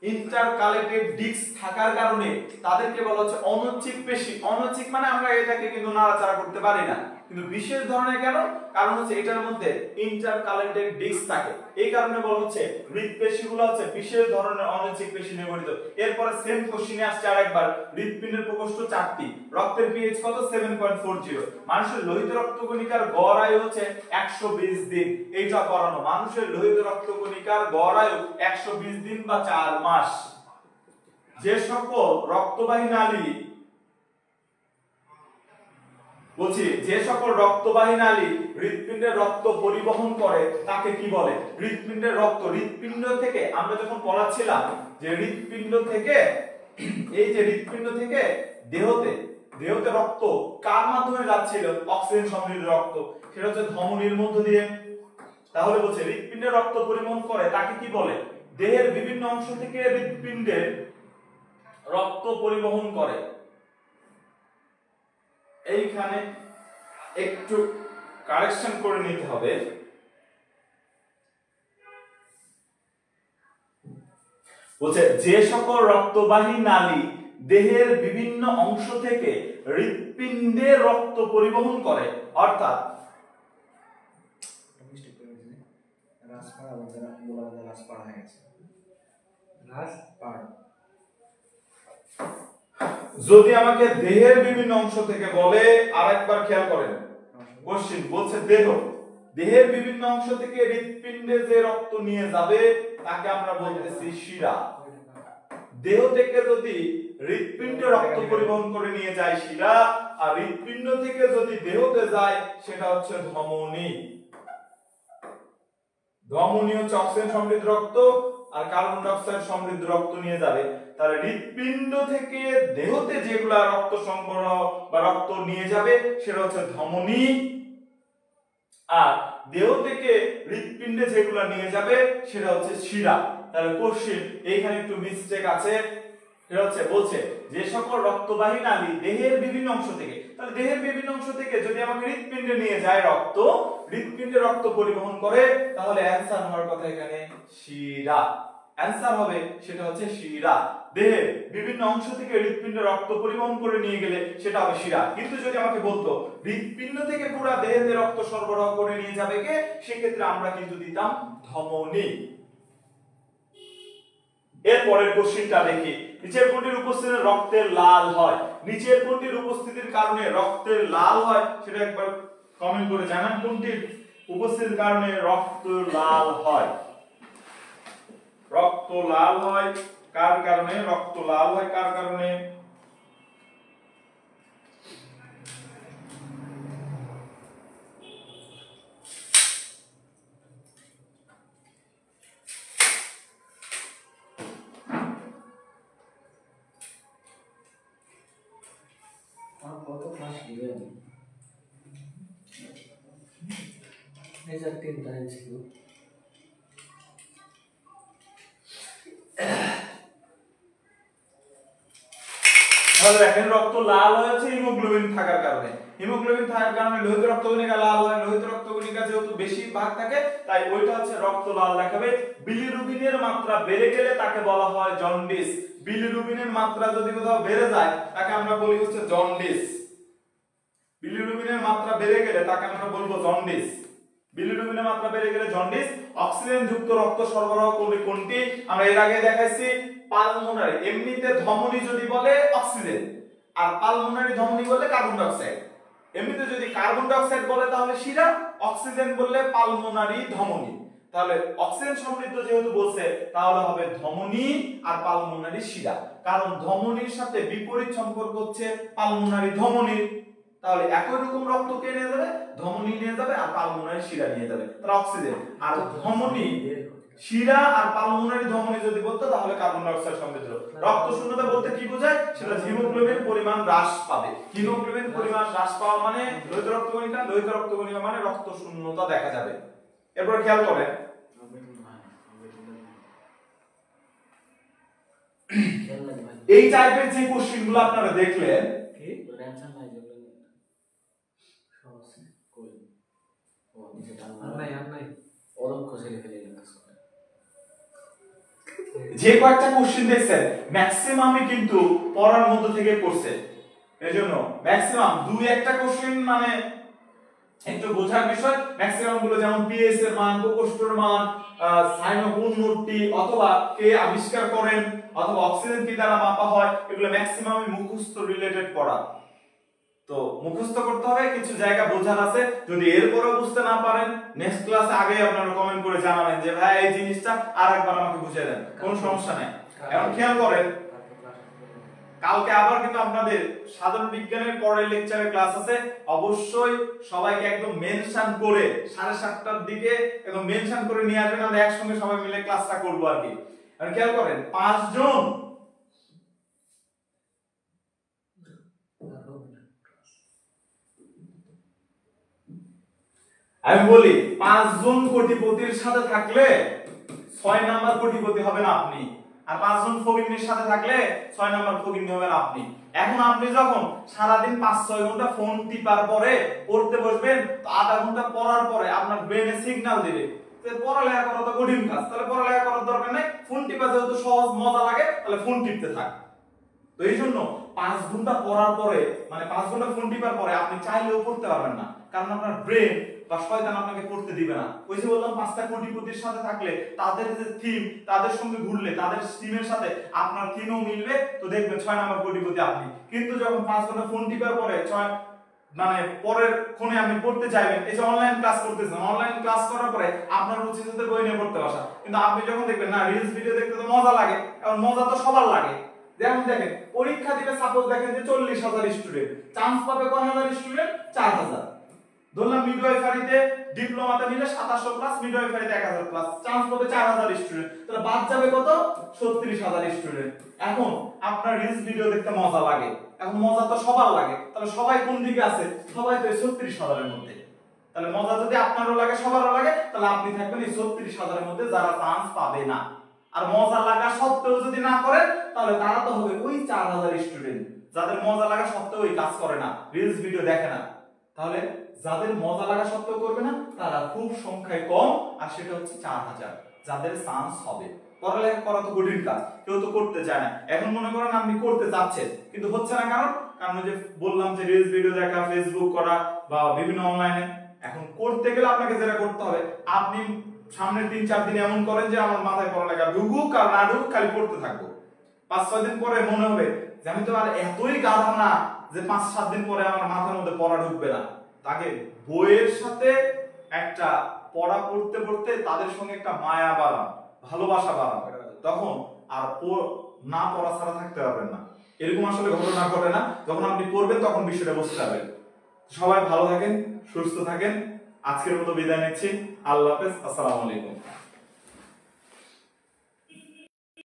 ইন্টারকালেটেড ডিস্ক থাকার কারণে তাদেরকে বলা হচ্ছে অনৈচ্ছিক পেশি। অনৈচ্ছিক মানে আমরা এটাকে কিন্তু নাড়াচাড়া করতে পারি না, কিন্তু বিশেষ ধরনের কেন? কারণ হচ্ছে এটার মধ্যে ইন্টারকালেটেড ডিস্ক থাকে, এই কারণে বলা হচ্ছে হৃৎপেশিগুলো হচ্ছে বিশেষ ধরনের অনিচ্ছিক পেশি নিয়ে গঠিত। এরপরে সেম কোশ্চেনে আসছে আরেকবার, হৃৎপিণ্ডের প্রকোষ্ঠ 4টি, রক্তের পিএইচ কত 7.40, মানুষের লোহিত রক্তকণিকার গড় আয়ু হচ্ছে 120 দিন। এইটা করানো, মানুষের লোহিত রক্তকণিকার গড় আয়ু 120 দিন বা 4 মাস। যে সকল রক্তবাহী নালী বলছি, যে সকল রক্তবাহী নালী হৃৎপিণ্ডের রক্ত পরিবহন করে তাকে কি বলে? হৃৎপিণ্ডের রক্ত, হৃৎপিণ্ড থেকে আমরা যখন পড়াচ্ছিলাম যে হৃৎপিণ্ড থেকে, এই যে হৃৎপিণ্ড থেকে দেহতে রক্ত কার মাধ্যমে যাচ্ছিল? অক্সিজেন সমৃদ্ধ রক্ত, সেটা হচ্ছে ধমনীর মধ্য দিয়ে। তাহলে বলছে হৃৎপিণ্ডে রক্ত পরিবহন করে তাকে কি বলে? দেহের বিভিন্ন অংশ থেকে হৃৎপিণ্ডে রক্ত পরিবহন করে। এইখানে একটু কারেকশন করে নিতে হবে। বলছে যে সকল রক্তবাহী নালী দেহের বিভিন্ন অংশ থেকে হৃৎপিণ্ডে রক্ত পরিবহন করে, অর্থাৎ রাজপাড়া বলা যায়, রাজপাড়া হয়ে গেছে, রাজপাড়া। যদি আমাকে দেহের বিভিন্ন অংশ থেকে বলে, আরেকবার খেয়াল করেন কোশ্চেন বলছে দেহের বিভিন্ন অংশ থেকে হৃৎপিণ্ডে যে রক্ত নিয়ে যাবে তাকে আমরা বলতেছি শিরা। দেহ থেকে যদি হৃৎপিণ্ডে রক্ত পরিবহন করে নিয়ে যায় শিরা, আর হৃৎপিণ্ড থেকে যদি দেহতে যায় সেটা হচ্ছে ধমনী। ধমনী হচ্ছে অক্সিজেন সমৃদ্ধ রক্ত আর কার্বন ডাই অক্সাইড সমৃদ্ধ রক্ত নিয়ে যাবে। তাহলে হৃৎপিণ্ড থেকে দেহতে যেগুলা রক্ত সংগ্রহ বা রক্ত নিয়ে যাবে সেটা হচ্ছে ধমনী, আর দেহ থেকে হৃৎপিণ্ডে যেগুলা নিয়ে যাবে সেটা হচ্ছে শিরা। তাহলে কোশ্চেন এইখানে একটু মিস্টেক আছে, সেটা হচ্ছে বলছে যে সকল রক্তবাহী নালী দেহের বিভিন্ন অংশ থেকে, তাহলে দেহের বিভিন্ন অংশ থেকে যদি আমাকে হৃৎপিণ্ডে নিয়ে যায় রক্ত, হৃৎপিণ্ডে রক্ত পরিবহন করে, তাহলে অ্যানসার হওয়ার কথা এখানে শিরা। অ্যানসার হবে সেটা হচ্ছে শিরা। দেহের বিভিন্ন অংশ থেকে হৃৎপিণ্ডে রক্ত পরিবহন করে নিয়ে গেলে সেটা হবে শিরা। কিন্তু যদি আমাকে বলতো হৃৎপিণ্ড থেকে পুরো দেহেতে রক্ত সরবরাহ করে নিয়ে যাবে কে, সেক্ষেত্রে আমরা কিন্তু দিতাম ধমনী। এর পরের কোশ্চেনটা দেখি, নিচের কোনটির উপস্থিতিতে রক্তের লাল হয়? নিচের কোনটির উপস্থিতির কারণে রক্তের লাল হয় সেটা একবার কমেন্ট করে জানান। কোনটির উপস্থিতির কারণে রক্ত লাল হয়? রক্ত লাল হয় কার কারণে? রক্ত লাল হয় কার কারণে? কত ক্লাস দিবেন? এই যে 3টা ছিল। তাহলে দেখেন রক্ত লাল হয়েছে হিমোগ্লোবিন থাকার কারণে। হিমোগ্লোবিন থাকার কারণে লোহিত রক্তকণিকা লাল হয়। লোহিত রক্তকণিকা যেহেতু বেশি ভাগ থাকে তাই ওইটা হচ্ছে রক্ত লাল দেখাবে। বিলিরুবিনের মাত্রা বেড়ে গেলে তাকে বলা হয় জন্ডিস। বিলিরুবিনের মাত্রা যদি কোথাও বেড়ে যায় তাকে আমরা বলি হচ্ছে জন্ডিস। বিলিরুবিনের মাত্রা বেড়ে গেলে তাকে আমরা বলবো জন্ডিস। বিলিরুবিনের মাত্রা বেড়ে গেলে জন্ডিস। অক্সিজেন যুক্ত রক্ত সরবরাহ করবে কোনটি? আমরা এর আগে দেখাইছি পালমোনারি। এমনিতে ধমনী যদি বলে অক্সিজেন, আর পালমোনারি ধমনী বলে কার্বন ডাই অক্সাইড। এমনিতে যদি কার্বন ডাই অক্সাইড বলে তাহলে শিরা, অক্সিজেন বললে পালমোনারি ধমনী। তাহলে অক্সিজেন সমৃদ্ধ যেহেতু বলছে তাহলে হবে ধমনী আর পালমোনারি শিরা, কারণ ধমনীর সাথে বিপরীত সম্পর্ক হচ্ছে পালমোনারি ধমনীর। তাহলে একই রকম রক্ত কে নিয়ে যাবে? ধমনী নিয়ে যাবে আর পালমোনারি শিরা নিয়ে যাবে। তাহলে অক্সিজেন আর ধমনী, শিরা আর পালমোনারি ধমনী যদি বলতো তাহলে কার্বন ডাই অক্সাইড সমৃদ্ধ। রক্ত শূন্যতা বলতে কি বোঝায়? সেটা হিমোগ্লোবিন পরিমাণ হ্রাস পাবে। হিমোগ্লোবিন পরিমাণ হ্রাস পাওয়া মানে লোহিত রক্তকণিকা, লোহিত রক্তকণিকা মানে রক্ত শূন্যতা দেখা যাবে। এরপর খেয়াল করেন এই টাইপের যে কোশ্চেনগুলো আপনারা দেখলেন, কি অ্যানসার নাই যেগুলো সহজ কই ও যেটা আর নাই অদক্ষ ছেলে ফেলে কাজ করে। যে কয়েকটা কোশ্চেন দেখছেন ম্যাক্সিমামই কিন্তু পড়ার মধ্যে থেকে পড়ছে। এজন্য ম্যাক্সিমাম দুই একটা কোশ্চেন মানে একটু বোঝার বিষয় ম্যাক্সিমাম গুলো যেমন পিএস এর মান, প্রকোষ্ঠের মান, সাইন অফ উন্নতি অথবা কে আবিষ্কার করেন অথবা অক্সিজেন কি দ্বারা মাপা হয়, এগুলো ম্যাক্সিমামই মুখস্থ রিলেটেড পড়া। তো মুখস্থ করতে হবে, কিছু জায়গা বোঝার আছে। যদি এরপরেও বুঝতে না পারেন নেক্সট ক্লাসে আগে আপনারা কমেন্ট করে জানাবেন যে ভাই এই জিনিসটা আরেকবার আমাকে বুঝিয়ে দেন, কোনো সমস্যা নাই। এখন খেয়াল করেন কালকে আবার কিন্তু আপনাদের সাধারণ বিজ্ঞানের পরের লেকচারের ক্লাস আছে। অবশ্যই সবাইকে একদম মেনশন করে 7:30টার দিকে একদম মেনশন করে নিয়ে আসবেন, আমরা একসঙ্গে সবাই মিলে ক্লাসটা করব আর কি। আর খেয়াল করেন 5 জন আমি বলি 5 জন কোটিপতির সাথে থাকলে 6 নাম্বার কোটিপতি হবেন আপনি, আর 5 জন ফকিন্নির সাথে থাকলে 6 নাম্বার ফকিন্নি হবেন আপনি। এখন আপনি যখন সারাদিন 5-6 ঘন্টা ফোন টিপার পরে পড়তে বসবেন, তো আধা ঘন্টা পড়ার পরে আপনার ব্রেনে সিগন্যাল দিবে যে পড়ালেখা করা তো কঠিন কাজ, তাহলে পড়ালেখা করার দরকার নাই, ফোন টিপা যেহেতু সহজ মজা লাগে তাহলে ফোন টিপতে থাক। তো এই জন্য 5 ঘন্টা পড়ার পরে মানে 5 ঘন্টা ফোন টিপার পরে আপনি চাইলেও পড়তে পারবেন না, কারণ আপনার ব্রেন বা শয়তান আপনাকে পড়তে দিবে না। ওই যে বললাম 5টা কোটিপতির সাথে থাকলে তাদের যে থিম, তাদের সঙ্গে ঘুরলে তাদের থিমের সাথে আপনার থিমও মিলবে, তো দেখবেন 6 নাম্বার কোটিপতি আপনি। কিন্তু যখন 5 ঘন্টা ফোন টিপার পরে মানে পরের ফোনে আপনি পড়তে চাইবেন, এই যে অনলাইন ক্লাস করতেছেন, অনলাইন ক্লাস করার পরে আপনার রুচির সাথে বই নিয়ে পড়তে বসা, কিন্তু আপনি যখন দেখবেন না রিলস ভিডিও দেখতে তো মজা লাগে, এবং মজা তো সবার লাগে। যেমন দেখেন পরীক্ষা দিবে, সাপোজ দেখেন যে 40,000 স্টুডেন্ট, চান্স পাবে কয় হাজার স্টুডেন্ট? 4,000। ধরলাম মিডওয়াইফারিতে ডিপ্লোমাতে নিলে 2700 প্লাস, মিডওয়াইফারিতে 1000 প্লাস, চান্স পাবে 4000 স্টুডেন্ট, তাহলে বাদ যাবে কত? 36,000 স্টুডেন্ট। এখন আপনার রিলস ভিডিও দেখতে মজা লাগে, এখন মজা তো সবার লাগে, তাহলে সবাই কোন দিকে আছে? সবাই তো 36,000 এর মধ্যে। তাহলে মজা যদি আপনারও লাগে সবারও লাগে, তাহলে আপনি থাকবেন এই 36,000 এর মধ্যে যারা চান্স পাবে না। আর মজা লাগা সত্ত্বেও যদি না করেন, তাহলে তারা তো হবে ওই 4000 স্টুডেন্ট যাদের মজা লাগা সত্ত্বেও ওই কাজ করে না, রিলস ভিডিও দেখে না। তাহলে যাদের মজা লাগা সত্ত্বেও করবে না তারা খুব সংখ্যায় কম, আর সেটা হচ্ছে 4000 যাদের চান্স হবে। পড়ালেখা করা তো কঠিন কাজ, কেউ তো করতে চায় না। এখন মনে করেন আপনি করতে চাচ্ছেন কিন্তু হচ্ছে না, কারণ যে বললাম যে রিলস ভিডিও দেখা, ফেসবুক করা বা বিভিন্ন অনলাইনে, এখন করতে গেলে আপনাকে যেটা করতে হবে, আপনি সামনের 3-4 দিন এমন করেন যে আমার মাথায় পড়ালেখা ঢুকুক আর না ঢুকুক খালি পড়তে থাকবো। 5-6 দিন পরে মনে হবে যে আমি তো আর এতই গাধা না যে 5-7 দিন পরে আমার মাথার মধ্যে পড়া ঢুকবে না। তাকে বইয়ের সাথে একটা পড়া পড়তে পড়তে তাদের সঙ্গে একটা মায়া বাড়ান, ভালোবাসা বাড়ান, তখন আর না পড়া ছাড়া থাকতে পারবেন না। এরকম আসলে ঘটনা ঘটে না, যখন আপনি পড়বেন তখন বিষয়টা বুঝতে পারবেন। সবাই ভালো থাকেন, সুস্থ থাকেন। আজকের মতো বিদায় নিচ্ছি। আল্লাহ হাফেজ, আসসালামু আলাইকুম।